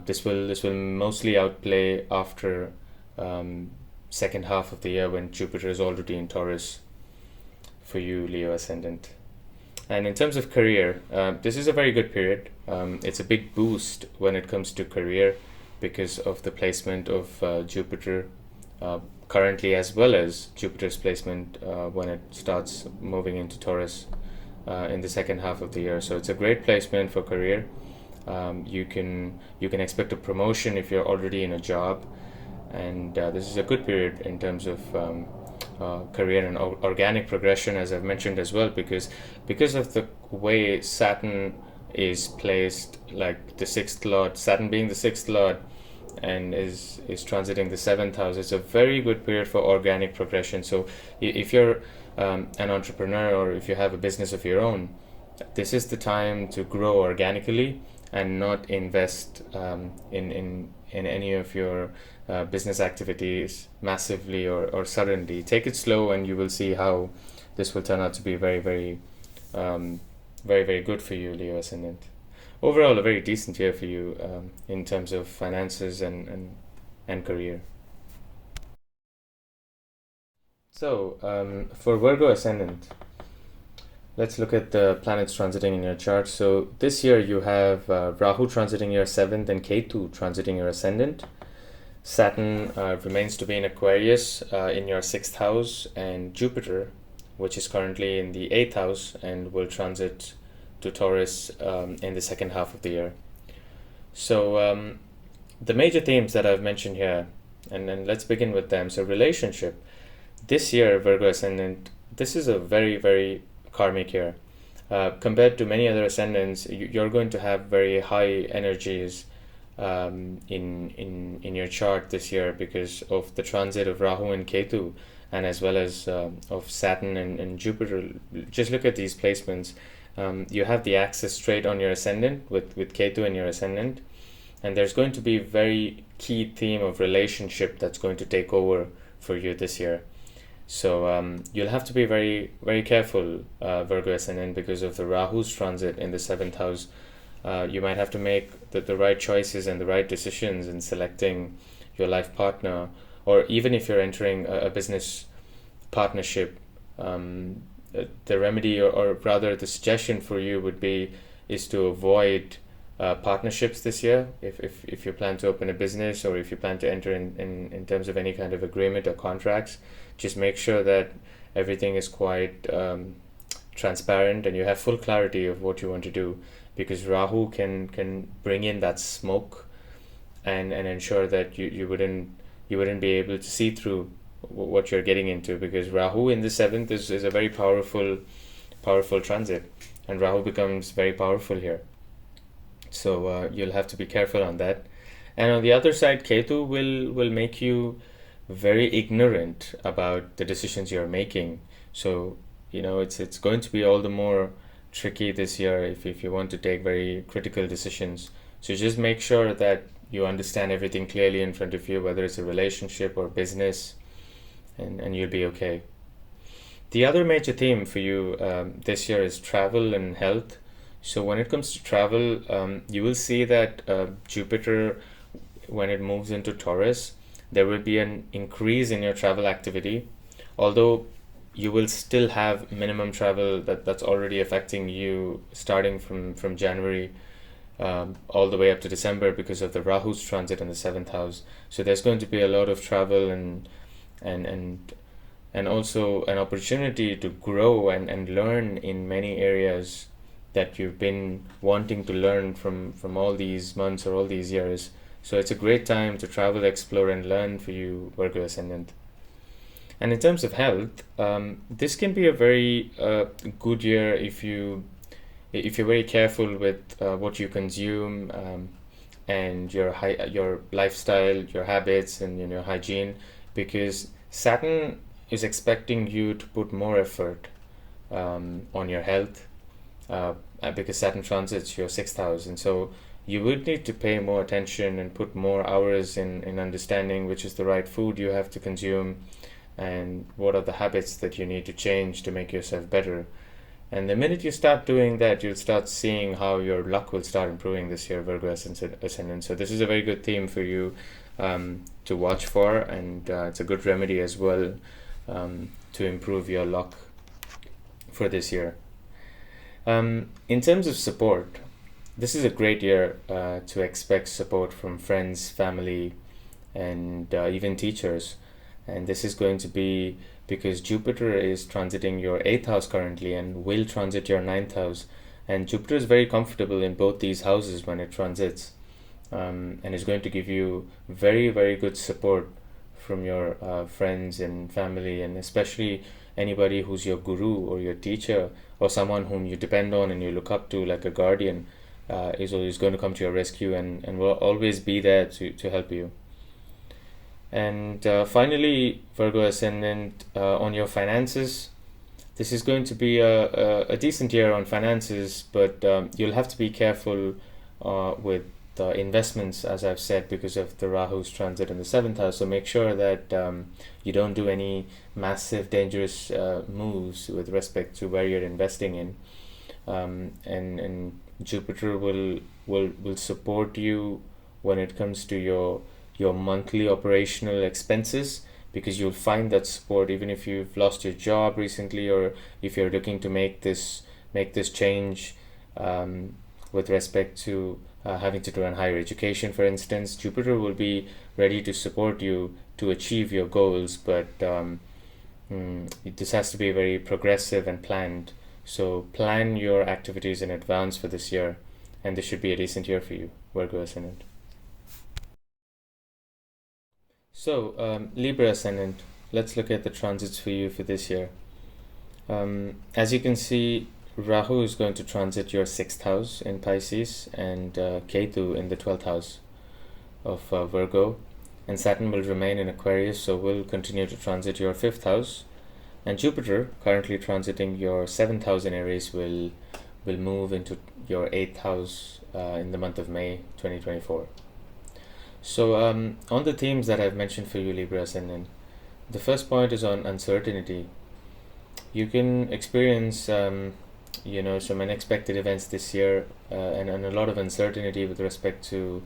this will mostly outplay after second half of the year, when Jupiter is already in Taurus for you, Leo ascendant. And in terms of career, this is a very good period. It's a big boost when it comes to career, because of the placement of Jupiter currently, as well as Jupiter's placement when it starts moving into Taurus in the second half of the year. So it's a great placement for career. You can expect a promotion if you're already in a job. and this is a good period in terms of career and organic progression, as I've mentioned as well, because of the way Saturn is placed, like the sixth lord, Saturn being the sixth lord, and is transiting the seventh house. It's a very good period for organic progression. So if you're an entrepreneur, or if you have a business of your own, this is the time to grow organically and not invest in any of your business activities massively or suddenly. Take it slow, and you will see how this will turn out to be very, very, very good for you, Leo ascendant. Overall, a very decent year for you in terms of finances and career. So, for Virgo ascendant, let's look at the planets transiting in your chart. So this year you have Rahu transiting your 7th and Ketu transiting your ascendant. Saturn remains to be in Aquarius in your 6th house, and Jupiter, which is currently in the 8th house and will transit to Taurus in the second half of the year. So the major themes that I've mentioned here, and then let's begin with them. So relationship. This year, Virgo ascendant, this is a very, very karmic year. Compared to many other ascendants, you're going to have very high energies in your chart this year because of the transit of Rahu and Ketu, and as well as of Saturn and Jupiter. Just look at these placements. You have the axis straight on your ascendant with Ketu in your ascendant, and there's going to be a very key theme of relationship that's going to take over for you this year. So you'll have to be very, very careful, Virgo ascendant, because of the Rahu's transit in the 7th house. You might have to make the right choices and the right decisions in selecting your life partner, or even if you're entering a business partnership. The remedy, or rather the suggestion for you would be is to avoid partnerships this year. If you plan to open a business, or if you plan to enter in terms of any kind of agreement or contracts, just make sure that everything is quite transparent and you have full clarity of what you want to do, because Rahu can bring in that smoke and ensure that you wouldn't be able to see through what you're getting into, because Rahu in the 7th is a very powerful transit, and Rahu becomes very powerful here. So you'll have to be careful on that. And on the other side, Ketu will make you very ignorant about the decisions you're making. So it's going to be all the more tricky this year if you want to take very critical decisions. So just make sure that you understand everything clearly in front of you, whether it's a relationship or business, and you'll be okay. The other major theme for you this year is travel and health. So when it comes to travel, you will see that Jupiter, when it moves into Taurus, there will be an increase in your travel activity, although you will still have minimum travel that's already affecting you starting from January all the way up to December because of the Rahu's transit in the 7th house. So there's going to be a lot of travel and also an opportunity to grow and learn in many areas that you've been wanting to learn from all these months or all these years. So it's a great time to travel, explore, and learn for you, Virgo ascendant. And in terms of health, this can be a very good year if you're very careful with what you consume and your lifestyle, your habits, and your hygiene, because Saturn is expecting you to put more effort on your health because Saturn transits your 6th house, and so you would need to pay more attention and put more hours in understanding which is the right food you have to consume and what are the habits that you need to change to make yourself better. And the minute you start doing that, you'll start seeing how your luck will start improving this year, Virgo ascendant. So this is a very good theme for you to watch for, and it's a good remedy as well to improve your luck for this year. In terms of support, this is a great year to expect support from friends, family, and even teachers. And this is going to be because Jupiter is transiting your 8th house currently and will transit your 9th house. And Jupiter is very comfortable in both these houses when it transits, and is going to give you very, very good support from your friends and family, and especially anybody who's your guru or your teacher or someone whom you depend on and you look up to like a guardian, is always going to come to your rescue and will always be there to help you. And finally, Virgo ascendant, on your finances, this is going to be a decent year on finances, but you'll have to be careful with investments, as I've said, because of the Rahu's transit in the seventh house. So make sure that you don't do any massive, dangerous moves with respect to where you're investing in. And Jupiter will support you when it comes to your monthly operational expenses, because you'll find that support even if you've lost your job recently, or if you're looking to make this change with respect to having to do an higher education, for instance. Jupiter will be ready to support you to achieve your goals, but this has to be very progressive and planned. So plan your activities in advance for this year, and this should be a decent year for you, Virgo ascendant. So, Libra ascendant, let's look at the transits for you for this year. As you can see, Rahu is going to transit your 6th house in Pisces, and Ketu in the 12th house of Virgo, and Saturn will remain in Aquarius, so will continue to transit your 5th house, and Jupiter, currently transiting your 7th house in Aries, will move into your 8th house in the month of May 2024. So on the themes that I've mentioned for you, Libra ascendant, the first point is on uncertainty. You can experience some unexpected events this year, and a lot of uncertainty with respect to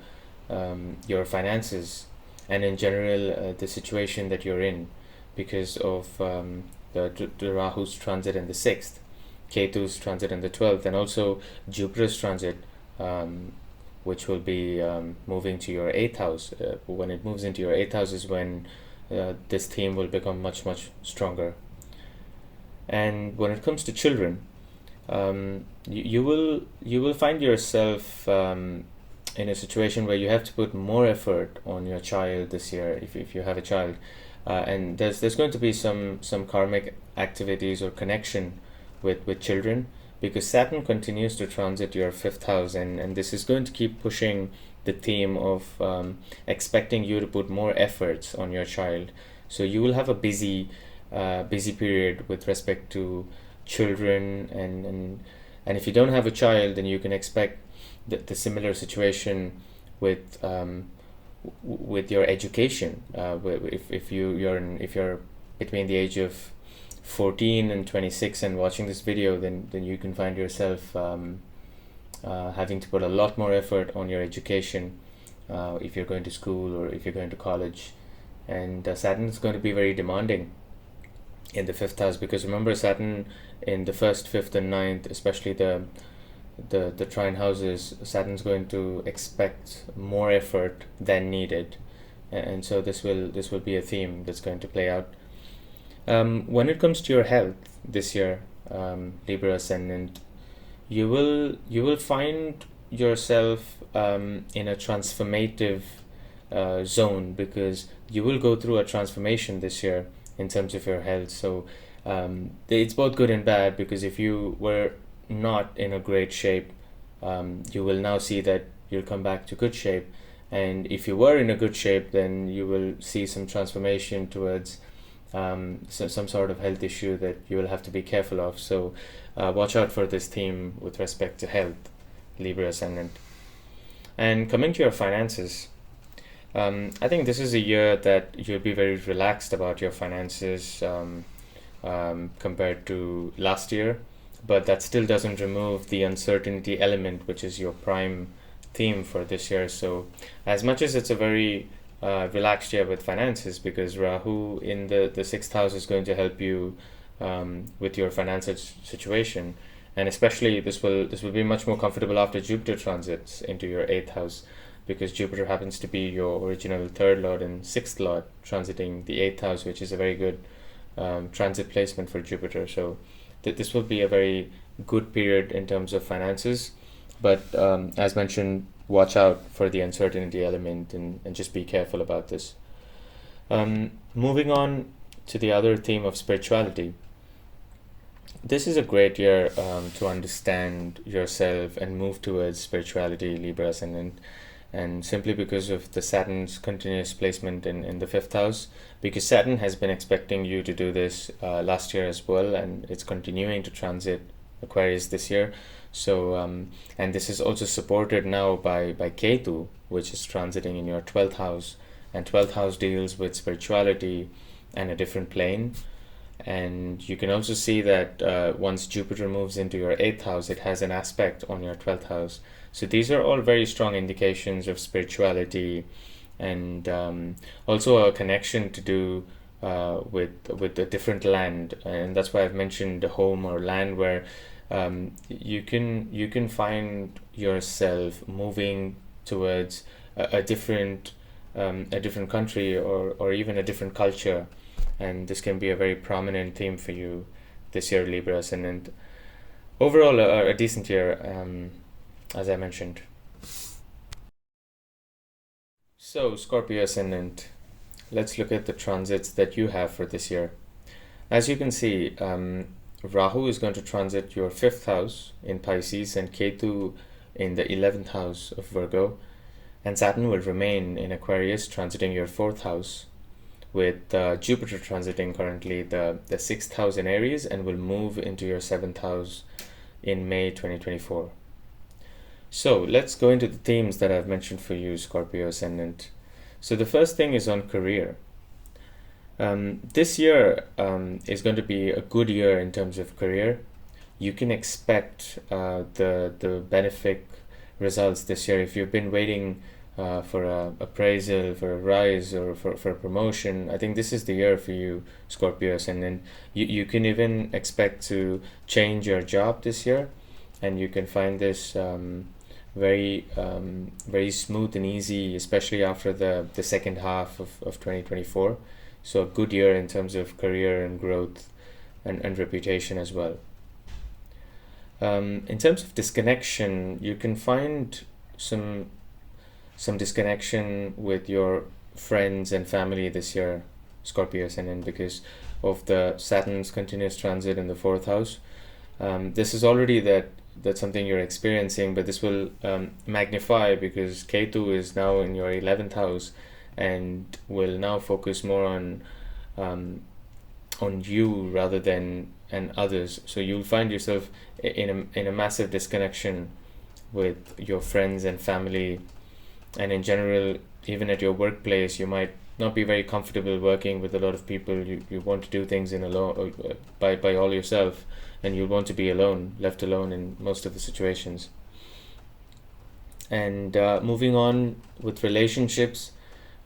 your finances and in general the situation that you're in, because of the Rahu's transit in the 6th, Ketu's transit in the 12th, and also Jupiter's transit, which will be moving to your 8th house. When it moves into your 8th house is when this theme will become much, much stronger. And when it comes to children, you will find yourself in a situation where you have to put more effort on your child this year, if you have a child. And there's going to be some karmic activities or connection with children, because Saturn continues to transit your 5th house, and this is going to keep pushing the theme of expecting you to put more efforts on your child. So you will have a busy period with respect to children, and if you don't have a child, then you can expect the similar situation with your education. If you're between the age of 14 and 26 and watching this video, then you can find yourself having to put a lot more effort on your education if you're going to school or if you're going to college. And Saturn is going to be very demanding in the 5th house, because remember, Saturn in the 1st, 5th and 9th, especially the trine houses, Saturn's going to expect more effort than needed, and so this will be a theme that's going to play out. When it comes to your health this year, Libra ascendant, you will find yourself in a transformative zone, because you will go through a transformation this year in terms of your health. So it's both good and bad, because if you were not in a great shape, you will now see that you'll come back to good shape, and if you were in a good shape, then you will see some transformation towards some sort of health issue that you will have to be careful of. So watch out for this theme with respect to health, Libra ascendant. And coming to your finances, I think this is a year that you'll be very relaxed about your finances compared to last year, but that still doesn't remove the uncertainty element, which is your prime theme for this year. So as much as it's a very relaxed year with finances, because Rahu in the 6th house is going to help you with your financial situation, and especially this will be much more comfortable after Jupiter transits into your 8th house, because Jupiter happens to be your original 3rd lord and 6th lord transiting the 8th house, which is a very good transit placement for Jupiter. So this will be a very good period in terms of finances, but as mentioned, watch out for the uncertainty element and just be careful about this. Moving on to the other theme of spirituality. This is a great year to understand yourself and move towards spirituality, Libra ascendant, and simply because of the Saturn's continuous placement in the fifth house, because Saturn has been expecting you to do this last year as well, and it's continuing to transit Aquarius this year. So, and this is also supported now by Ketu, which is transiting in your 12th house, and 12th house deals with spirituality and a different plane. And you can also see that once Jupiter moves into your 8th house, it has an aspect on your 12th house. So these are all very strong indications of spirituality, and also a connection to do with a different land. And that's why I've mentioned the home or land, where you can find yourself moving towards a different country, or even a different culture. And this can be a very prominent theme for you this year, Libra ascendant. Overall, a decent year, as I mentioned. So, Scorpio ascendant, let's look at the transits that you have for this year. As you can see, Rahu is going to transit your 5th house in Pisces, and Ketu in the 11th house of Virgo, and Saturn will remain in Aquarius, transiting your 4th house, with Jupiter transiting currently the 6th house in Aries, and will move into your 7th house in May 2024. So let's go into the themes that I've mentioned for you, Scorpio ascendant. So the first thing is on career. This year is going to be a good year in terms of career. You can expect the benefic results this year. If you've been waiting for a appraisal, for a rise, or for a promotion, I think this is the year for you, Scorpio ascendant. You can even expect to change your job this year, and you can find this very smooth and easy, especially after the second half of 2024. So a good year in terms of career and growth and reputation as well. In terms of disconnection, you can find some disconnection with your friends and family this year, Scorpio ascendant, because of the Saturn's continuous transit in the 4th house. This is already that's something you're experiencing, but this will magnify because Ketu is now in your 11th house and will now focus more on you rather than others. So you'll find yourself in a massive disconnection with your friends and family, and in general, even at your workplace, you might not be very comfortable working with a lot of people. You want to do things by all yourself, and you want to be alone, left alone in most of the situations. And moving on with relationships,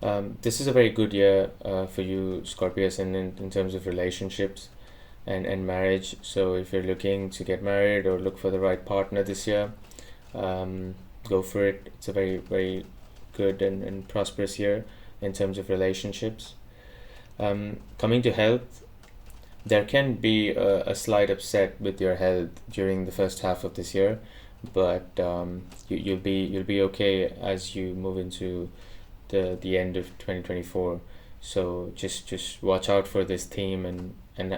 this is a very good year for you, Scorpio ascendant, in terms of relationships and marriage. So if you're looking to get married or look for the right partner this year, go for it. It's a very, very good and prosperous year in terms of relationships. Coming to health, there can be a slight upset with your health during the first half of this year, but you'll be okay as you move into the end of 2024. So just watch out for this theme and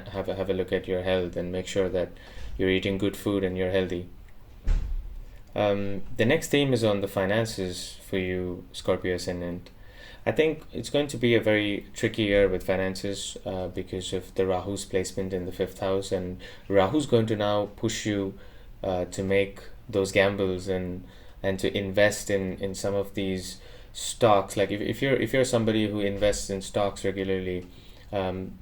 have a look at your health and make sure that you're eating good food and you're healthy. The next theme is on the finances for you, Scorpio ascendant. I think it's going to be a very tricky year with finances because of the Rahu's placement in the 5th house, and Rahu's going to now push you to make those gambles and to invest in some of these stocks. Like if you're somebody who invests in stocks regularly,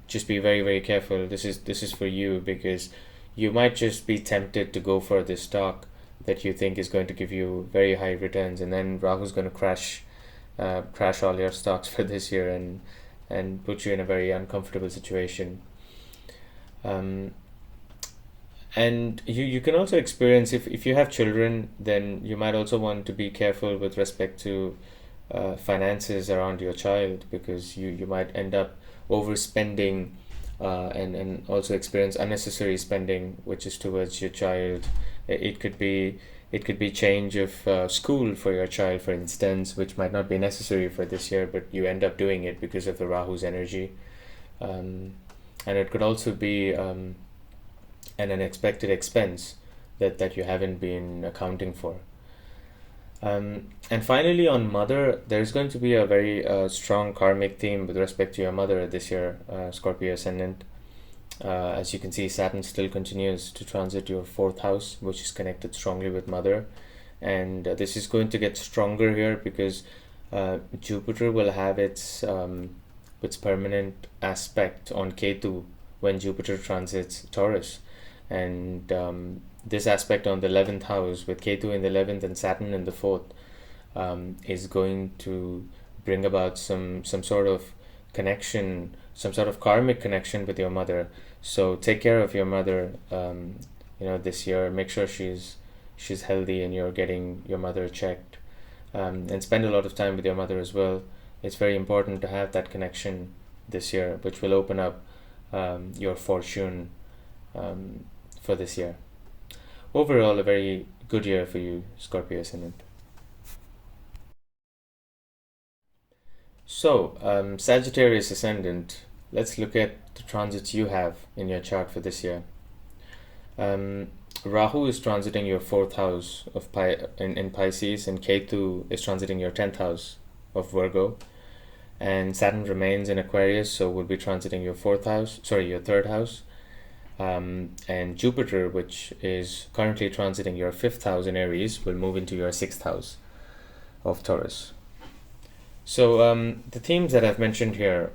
just be very, very careful. This is for you, because you might just be tempted to go for this stock that you think is going to give you very high returns, and then Rahu's going to crash all your stocks for this year and put you in a very uncomfortable situation. And you can also experience, if you have children, then you might also want to be careful with respect to finances around your child, because you might end up overspending and also experience unnecessary spending, which is towards your child. It could be It could be change of school for your child, for instance, which might not be necessary for this year, but you end up doing it because of the Rahu's energy. And it could also be an unexpected expense that you haven't been accounting for. And finally, on mother, there's going to be a very strong karmic theme with respect to your mother this year, Scorpio ascendant. As you can see, Saturn still continues to transit your fourth house, which is connected strongly with mother. And this is going to get stronger here because Jupiter will have its permanent aspect on Ketu when Jupiter transits Taurus. And this aspect on the 11th house with Ketu in the 11th and Saturn in the 4th is going to bring about some sort of connection, some sort of karmic connection with your mother. So take care of your mother, this year. Make sure she's healthy and you're getting your mother checked, and spend a lot of time with your mother as well. It's very important to have that connection this year, which will open up your fortune for this year. Overall, a very good year for you, Scorpio ascendant. So, Sagittarius ascendant, let's look at the transits you have in your chart for this year. Rahu is transiting your fourth house of in Pisces, and Ketu is transiting your 10th house of Virgo, and Saturn remains in Aquarius, so will be transiting your your third house. And Jupiter, which is currently transiting your 5th house in Aries, will move into your 6th house of Taurus. So the themes that I've mentioned here,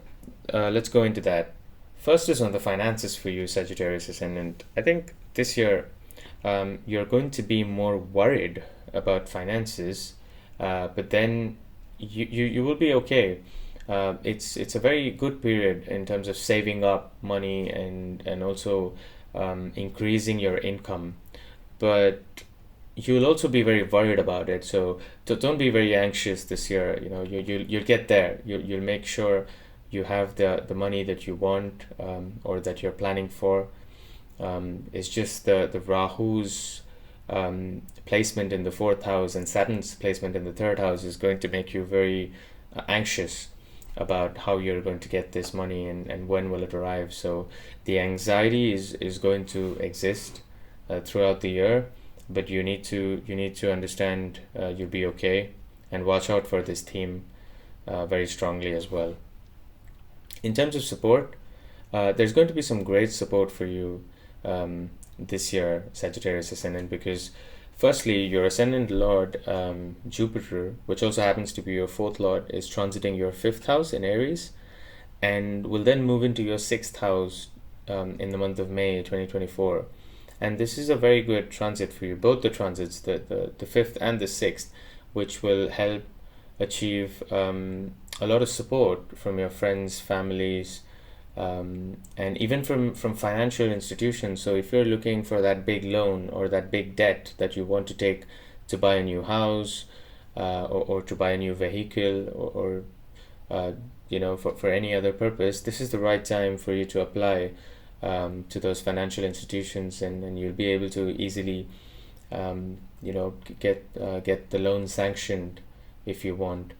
let's go into that. First is on the finances for you, Sagittarius ascendant. I think this year you're going to be more worried about finances, but then you will be okay. It's a very good period in terms of saving up money and also increasing your income, but you'll also be very worried about it. So don't be very anxious this year. You'll get there. You'll make sure you have the money that you want, or that you're planning for. It's just the Rahu's placement in the 4th house and Saturn's placement in the 3rd house is going to make you very anxious about how you're going to get this money and when will it arrive. So the anxiety is going to exist throughout the year, but you need to understand you'll be okay, and watch out for this theme very strongly as well. In terms of support, there's going to be some great support for you this year, Sagittarius ascendant, because firstly, your ascendant lord, Jupiter, which also happens to be your 4th lord, is transiting your 5th house in Aries, and will then move into your 6th house in the month of May 2024. And this is a very good transit for you, both the transits, the 5th and the 6th, which will help achieve a lot of support from your friends, families, and even from financial institutions. So if you're looking for that big loan or that big debt that you want to take to buy a new house, or to buy a new vehicle, or for any other purpose, this is the right time for you to apply to those financial institutions, and you'll be able to easily get the loan sanctioned if you want.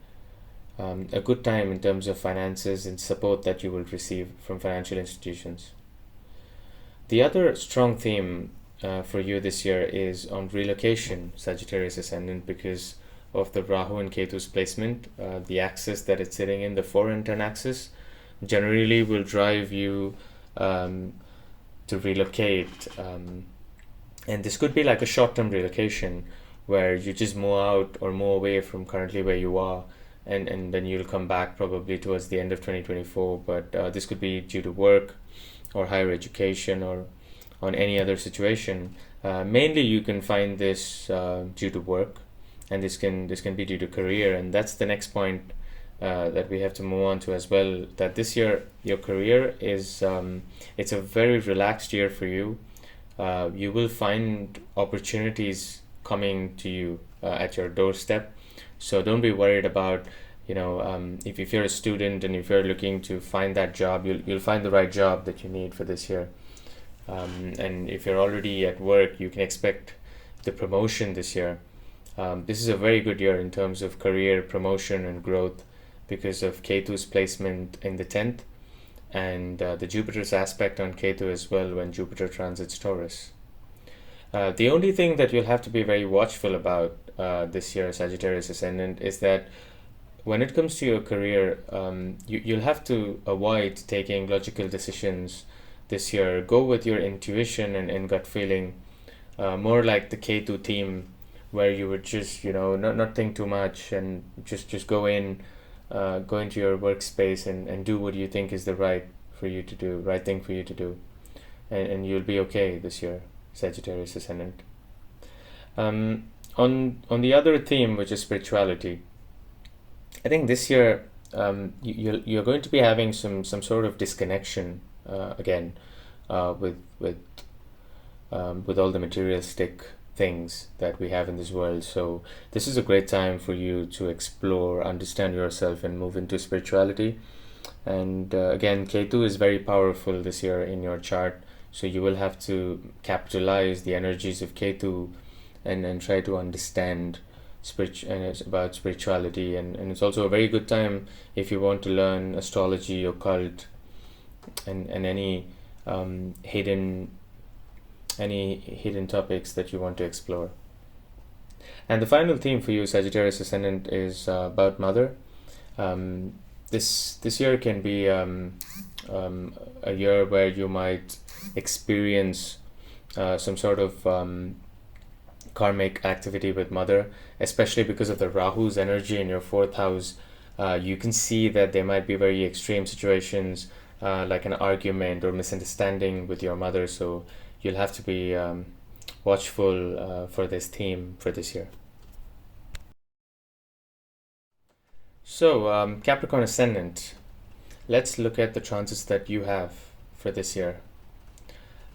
A good time in terms of finances and support that you will receive from financial institutions. The other strong theme for you this year is on relocation, Sagittarius ascendant, because of the Rahu and Ketu's placement. The axis that it's sitting in, the 4 and 10 axis, generally will drive you to relocate, and this could be like a short-term relocation where you just move out or move away from currently where you are, and then you'll come back probably towards the end of 2024. But this could be due to work or higher education or on any other situation. Mainly you can find this due to work, and this can be due to career, and that's the next point that we have to move on to as well, that this year your career is it's a very relaxed year for you. You will find opportunities coming to you at your doorstep, so don't be worried about if you're a student and if you're looking to find that job, you'll find the right job that you need for this year. And if you're already at work, you can expect the promotion this year. This is a very good year in terms of career promotion and growth because of Ketu's placement in the 10th and the Jupiter's aspect on Ketu as well when Jupiter transits Taurus. The only thing that you'll have to be very watchful about this year, Sagittarius ascendant, is that when it comes to your career, you'll have to avoid taking logical decisions this year. Go with your intuition and gut feeling, more like the Ketu theme, where you would just, not think too much and just go into your workspace and do what you think is the right thing for you to do. And you'll be okay this year, Sagittarius ascendant. On the other theme, which is spirituality, I think this year you're going to be having some sort of disconnection again with all the materialistic things that we have in this world. So this is a great time for you to explore, understand yourself, and move into spirituality. And again, Ketu is very powerful this year in your chart, so you will have to capitalize the energies of Ketu and try to understand about spirituality. And it's also a very good time if you want to learn astrology, occult, and any hidden topics that you want to explore. And the final theme for you, Sagittarius ascendant, is about mother. This year can be a year where you might experience some sort of karmic activity with mother, especially because of the Rahu's energy in your 4th house. You can see that there might be very extreme situations like an argument or misunderstanding with your mother, so you'll have to be watchful for this theme for this year. So, Capricorn ascendant, let's look at the transits that you have for this year.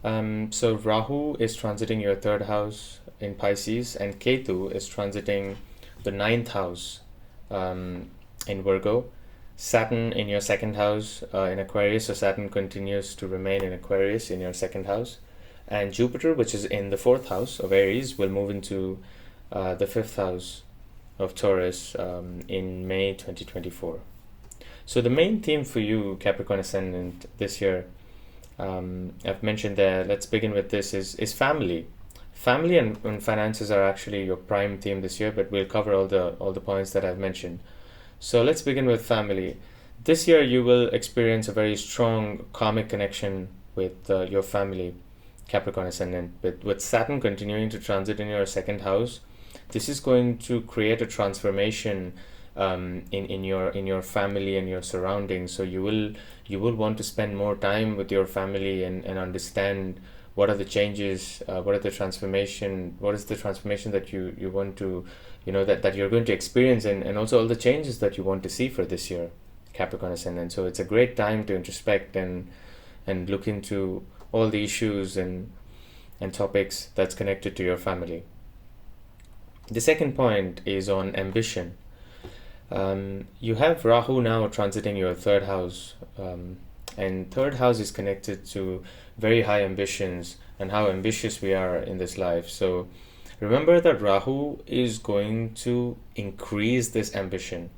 So Rahu is transiting your 3rd house in Pisces, and Ketu is transiting the 9th house in Virgo. Saturn in your 2nd house in Aquarius, so Saturn continues to remain in Aquarius in your 2nd house. And Jupiter, which is in the 4th house of Aries, will move into the 5th house of Taurus in May 2024. So the main theme for you, Capricorn ascendant, this year, I've mentioned there, let's begin with this, is family. Family and finances are actually your prime theme this year, but we'll cover all the points that I've mentioned. So let's begin with family. This year you will experience a very strong karmic connection with your family, Capricorn ascendant. With Saturn continuing to transit in your 2nd house, this is going to create a transformation in your family and your surroundings. So you will want to spend more time with your family and understand what are the changes, what is the transformation that you want to, that you're going to experience, and also all the changes that you want to see for this year, Capricorn ascendant. So it's a great time to introspect and look into all the issues and topics that's connected to your family. The second point is on ambition. You have Rahu now transiting your 3rd house, and 3rd house is connected to very high ambitions and how ambitious we are in this life. So remember that Rahu is going to increase this ambition,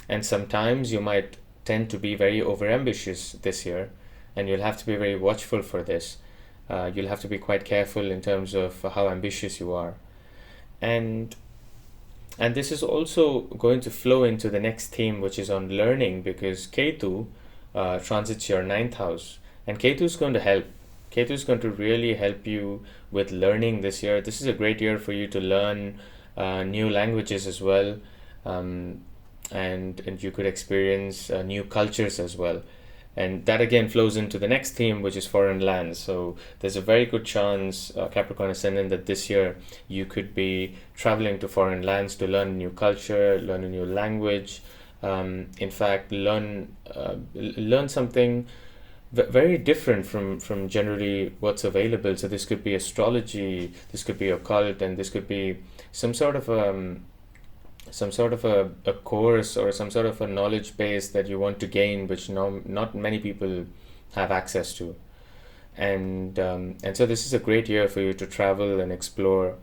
and sometimes you might tend to be very overambitious this year, and you'll have to be very watchful for this. You'll have to be quite careful in terms of how ambitious you are. And this is also going to flow into the next theme, which is on learning, because Ketu transits your 9th house, and Ketu is going to help. Ketu is going to really help you with learning this year. This is a great year for you to learn new languages as well, and you could experience new cultures as well. And that again flows into the next theme, which is foreign lands. So there's a very good chance, Capricorn ascendant, that this year you could be traveling to foreign lands to learn a new culture, learn a new language. In fact, learn something very different from generally what's available. So this could be astrology, this could be occult, and this could be some sort of a course or some sort of a knowledge base that you want to gain, which not many people have access to. And so this is a great year for you to travel and explore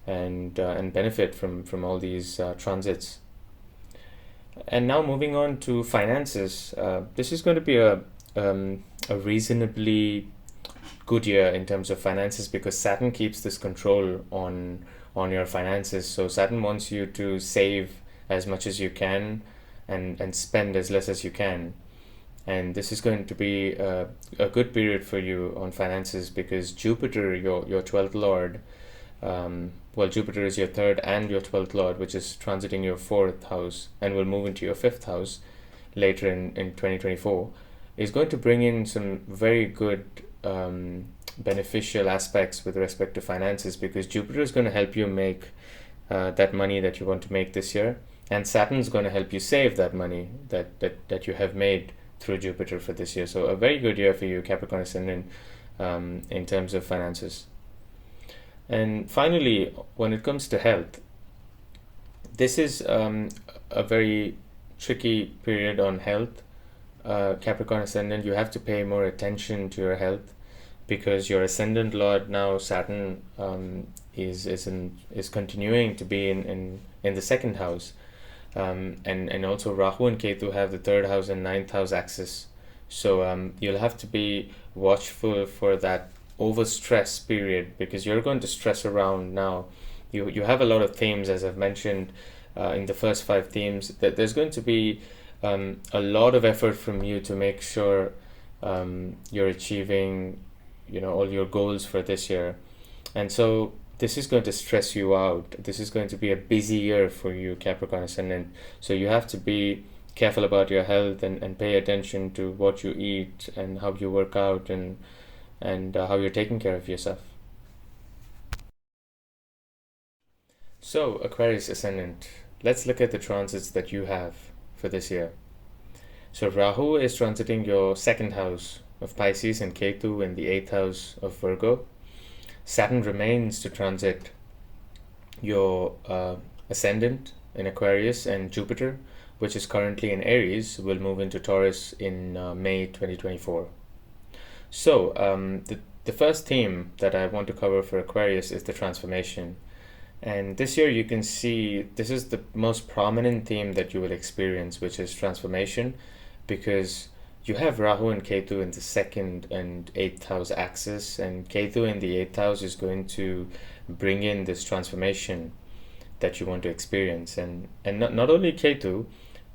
and benefit from all these transits. And now moving on to finances, this is going to be a reasonably good year in terms of finances, because Saturn keeps this control on your finances. So Saturn wants you to save as much as you can and spend as less as you can. And this is going to be a good period for you on finances, because Jupiter, your 12th lord, well, Jupiter is your 3rd and your 12th lord, which is transiting your 4th house and will move into your 5th house later in 2024, is going to bring in some very good beneficial aspects with respect to finances, because Jupiter is going to help you make that money that you want to make this year, and Saturn is going to help you save that money that you have made through Jupiter for this year. So a very good year for you, Capricorn ascendant, in terms of finances. And finally, when it comes to health, this is a very tricky period on health. Capricorn ascendant, you have to pay more attention to your health, because your ascendant lord now, Saturn, is continuing to be in the 2nd house, and also Rahu and Ketu have the 3rd house and 9th house axis. So you'll have to be watchful for that overstress period, because you're going to stress around now. You have a lot of themes, as I've mentioned in the first 5 themes, that there's going to be a lot of effort from you to make sure you're achieving all your goals for this year. And so this is going to stress you out. This is going to be a busy year for you, Capricorn ascendant. So you have to be careful about your health and pay attention to what you eat and how you work out and how you're taking care of yourself. So, Aquarius ascendant, let's look at the transits that you have for this year. So Rahu is transiting your 2nd house of Pisces and Ketu in the 8th house of Virgo. Saturn remains to transit your ascendant in Aquarius, and Jupiter, which is currently in Aries, will move into Taurus in May 2024. So the first theme that I want to cover for Aquarius is the transformation. And this year you can see this is the most prominent theme that you will experience, which is transformation, because you have Rahu and Ketu in the 2nd and 8th house axis, and Ketu in the 8th house is going to bring in this transformation that you want to experience. And not only Ketu,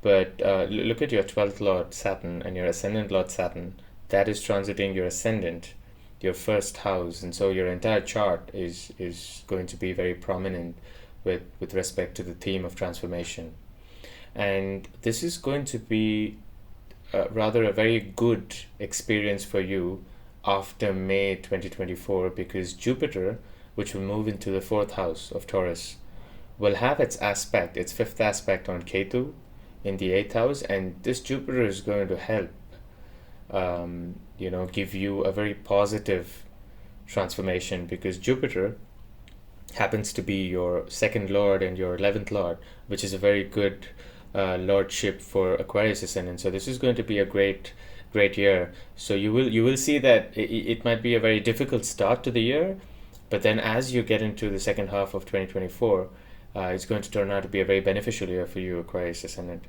but look at your 12th lord Saturn and your ascendant lord Saturn. That is transiting your ascendant, your 1st house, and so your entire chart is going to be very prominent with respect to the theme of transformation. And this is going to be rather a very good experience for you after May 2024, because Jupiter, which will move into the 4th house of Taurus, will have its 5th aspect on Ketu in the 8th house, and this Jupiter is going to help give you a very positive transformation, because Jupiter happens to be your 2nd lord and your 11th lord, which is a very good lordship for Aquarius ascendant. So this is going to be a great year. So you will see that it might be a very difficult start to the year, but then as you get into the 2nd half of 2024, it's going to turn out to be a very beneficial year for you, Aquarius ascendant.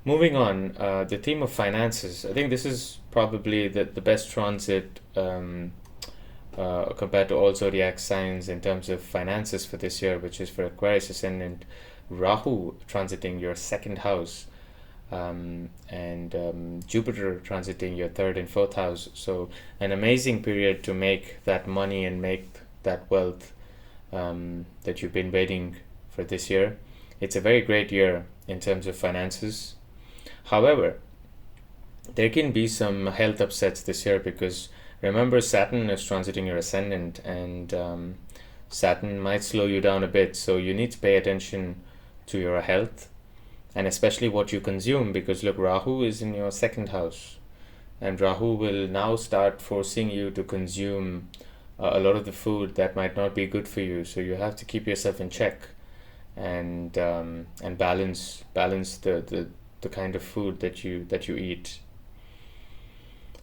Moving on, the theme of finances. I think this is probably the best transit compared to all zodiac signs in terms of finances for this year, which is for Aquarius ascendant. Rahu transiting your 2nd house, and Jupiter transiting your 3rd and 4th house. So an amazing period to make that money and make that wealth that you've been waiting for this year. It's a very great year in terms of finances. However, there can be some health upsets this year, because remember, Saturn is transiting your ascendant, and Saturn might slow you down a bit. So you need to pay attention to your health, and especially what you consume, because look, Rahu is in your 2nd house, and Rahu will now start forcing you to consume a lot of the food that might not be good for you. So you have to keep yourself in check and balance the kind of food that you eat.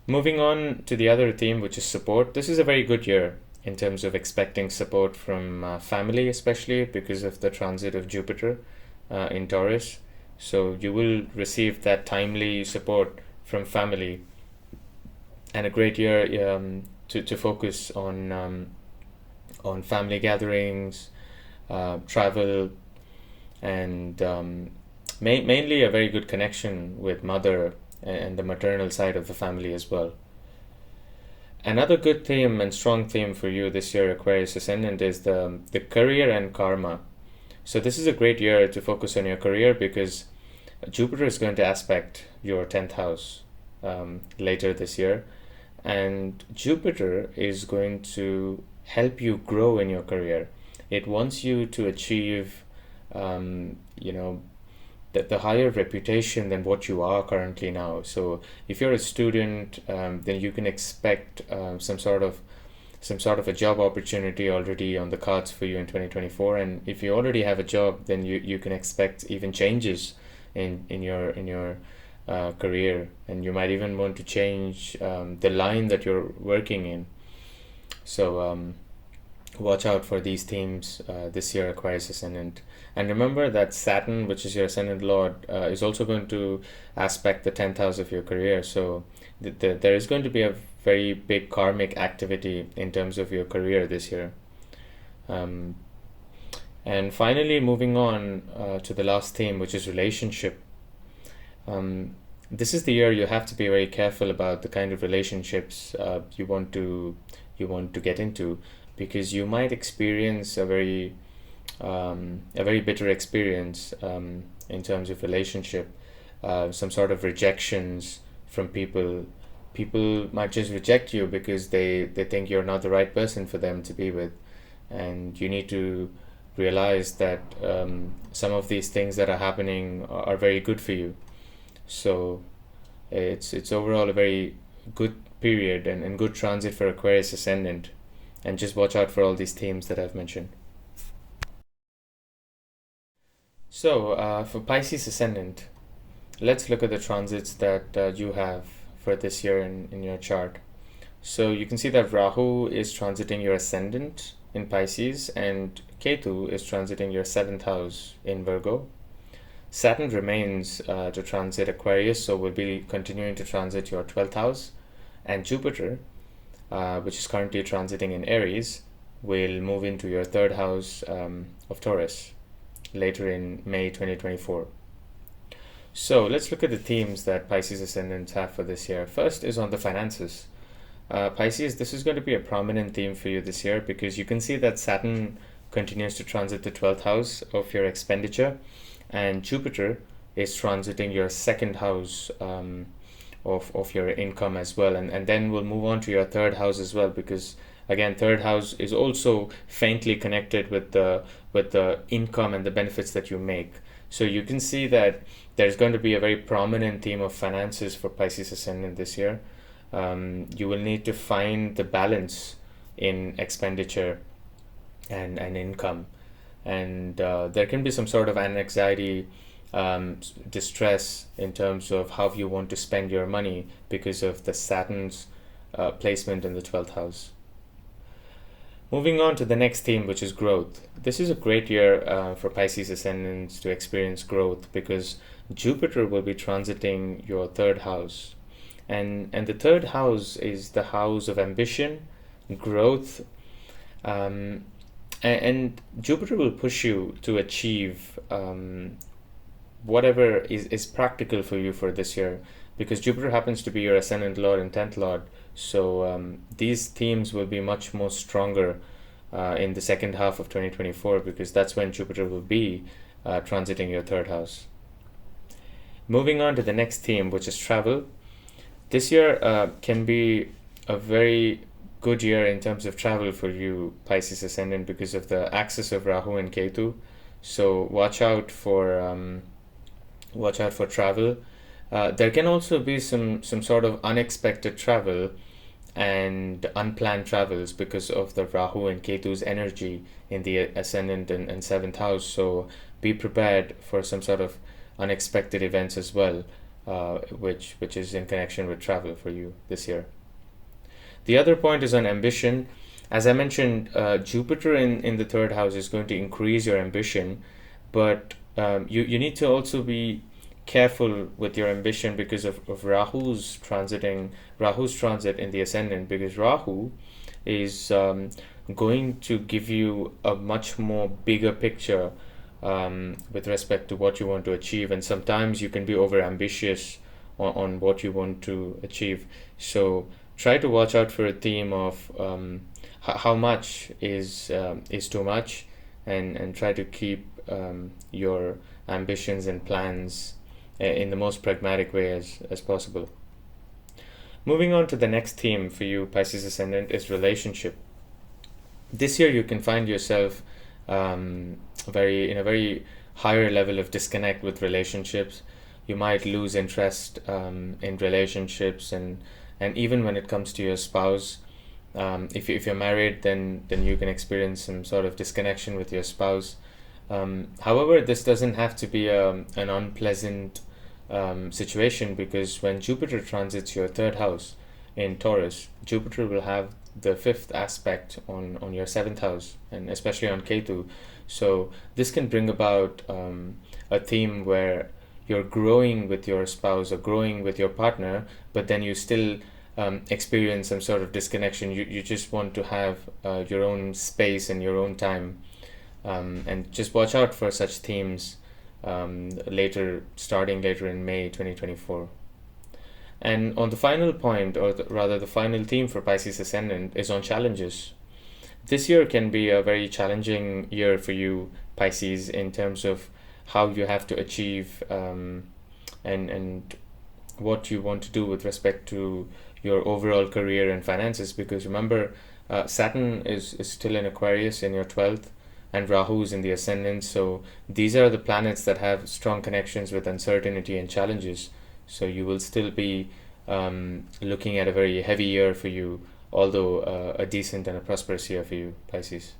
Moving on to the other theme, which is support. This is a very good year in terms of expecting support from family, especially because of the transit of Jupiter in Taurus. So you will receive that timely support from family, and a great year to focus on family gatherings, travel, and mainly a very good connection with mother and the maternal side of the family as well. Another good theme and strong theme for you this year, Aquarius Ascendant, is the career and karma. So this is a great year to focus on your career because Jupiter is going to aspect your 10th house later this year, and Jupiter is going to help you grow in your career. It wants you to achieve, the higher reputation than what you are currently now. So if you're a student, then you can expect some sort of a job opportunity already on the cards for you in 2024. And if you already have a job, then you can expect even changes in your career, and you might even want to change the line that you're working in. So watch out for these themes this year, Aquarius Ascendant. And remember that Saturn, which is your Ascendant Lord, is also going to aspect the 10th house of your career. So there is going to be a very big karmic activity in terms of your career this year. And finally, moving on to the last theme, which is relationship. This is the year you have to be very careful about the kind of relationships you want to get into, because you might experience a very bitter experience in terms of relationship, some sort of rejections from people. People might just reject you because they think you're not the right person for them to be with, and you need to realize that some of these things that are happening are very good for you. So it's overall a very good period and good transit for Aquarius Ascendant, and just watch out for all these themes that I've mentioned. So for Pisces Ascendant, let's look at the transits that you have for this year in your chart. So you can see that Rahu is transiting your Ascendant in Pisces, and Ketu is transiting your 7th house in Virgo. Saturn remains to transit Aquarius, so we'll be continuing to transit your 12th house, and Jupiter, which is currently transiting in Aries, will move into your 3rd house of Taurus later in May 2024. So let's look at the themes that Pisces Ascendants have for this year. First is on the finances. Pisces, this is going to be a prominent theme for you this year because you can see that Saturn continues to transit the 12th house of your expenditure, and Jupiter is transiting your 2nd house of your income as well, and then we'll move on to your 3rd house as well, because again 3rd house is also faintly connected with the income and the benefits that you make. So you can see that there's going to be a very prominent theme of finances for Pisces Ascendant this year. You will need to find the balance in expenditure and income, and there can be some sort of an anxiety, distress in terms of how you want to spend your money because of the Saturn's placement in the 12th house. Moving on to the next theme, which is growth. This is a great year for Pisces Ascendants to experience growth because Jupiter will be transiting your 3rd house, and the 3rd house is the house of ambition, growth, and Jupiter will push you to achieve whatever is practical for you for this year, because Jupiter happens to be your Ascendant Lord and 10th Lord. So these themes will be much more stronger in the second half of 2024, because that's when Jupiter will be transiting your 3rd house. Moving on to the next theme, which is travel. This year can be a very good year in terms of travel for you, Pisces Ascendant, because of the axis of Rahu and Ketu. So watch out for travel. There can also be some sort of unexpected travel and unplanned travels because of the Rahu and Ketu's energy in the Ascendant and 7th house. So be prepared for some sort of unexpected events as well, which is in connection with travel for you this year. The other point is on ambition. As I mentioned, Jupiter in the third house is going to increase your ambition, but you need to also be careful with your ambition because of Rahu's transit in the ascendant, because Rahu is going to give you a much more bigger picture with respect to what you want to achieve, and sometimes you can be over ambitious on what you want to achieve. So try to watch out for a theme of how much is too much, and try to keep your ambitions and plans in the most pragmatic way as possible. Moving on to the next theme for you, Pisces Ascendant, is relationship. This year you can find yourself very in a very higher level of disconnect with relationships. You might lose interest in relationships, and even when it comes to your spouse, if you're married, then you can experience some sort of disconnection with your spouse. However, this doesn't have to be an unpleasant situation, because when Jupiter transits your third house in Taurus, Jupiter will have the fifth aspect on your seventh house, and especially on Ketu. So this can bring about a theme where you're growing with your spouse or growing with your partner, but then you still experience some sort of disconnection. You just want to have your own space and your own time, and just watch out for such themes starting later in May 2024. And on the final point, or rather the final theme for Pisces Ascendant, is on challenges. This year can be a very challenging year for you, Pisces, in terms of how you have to achieve and what you want to do with respect to your overall career and finances. Because remember, Saturn is still in Aquarius in your 12th, and Rahu is in the ascendant. So these are the planets that have strong connections with uncertainty and challenges. So you will still be looking at a very heavy year for you, although a decent and a prosperous year for you, Pisces.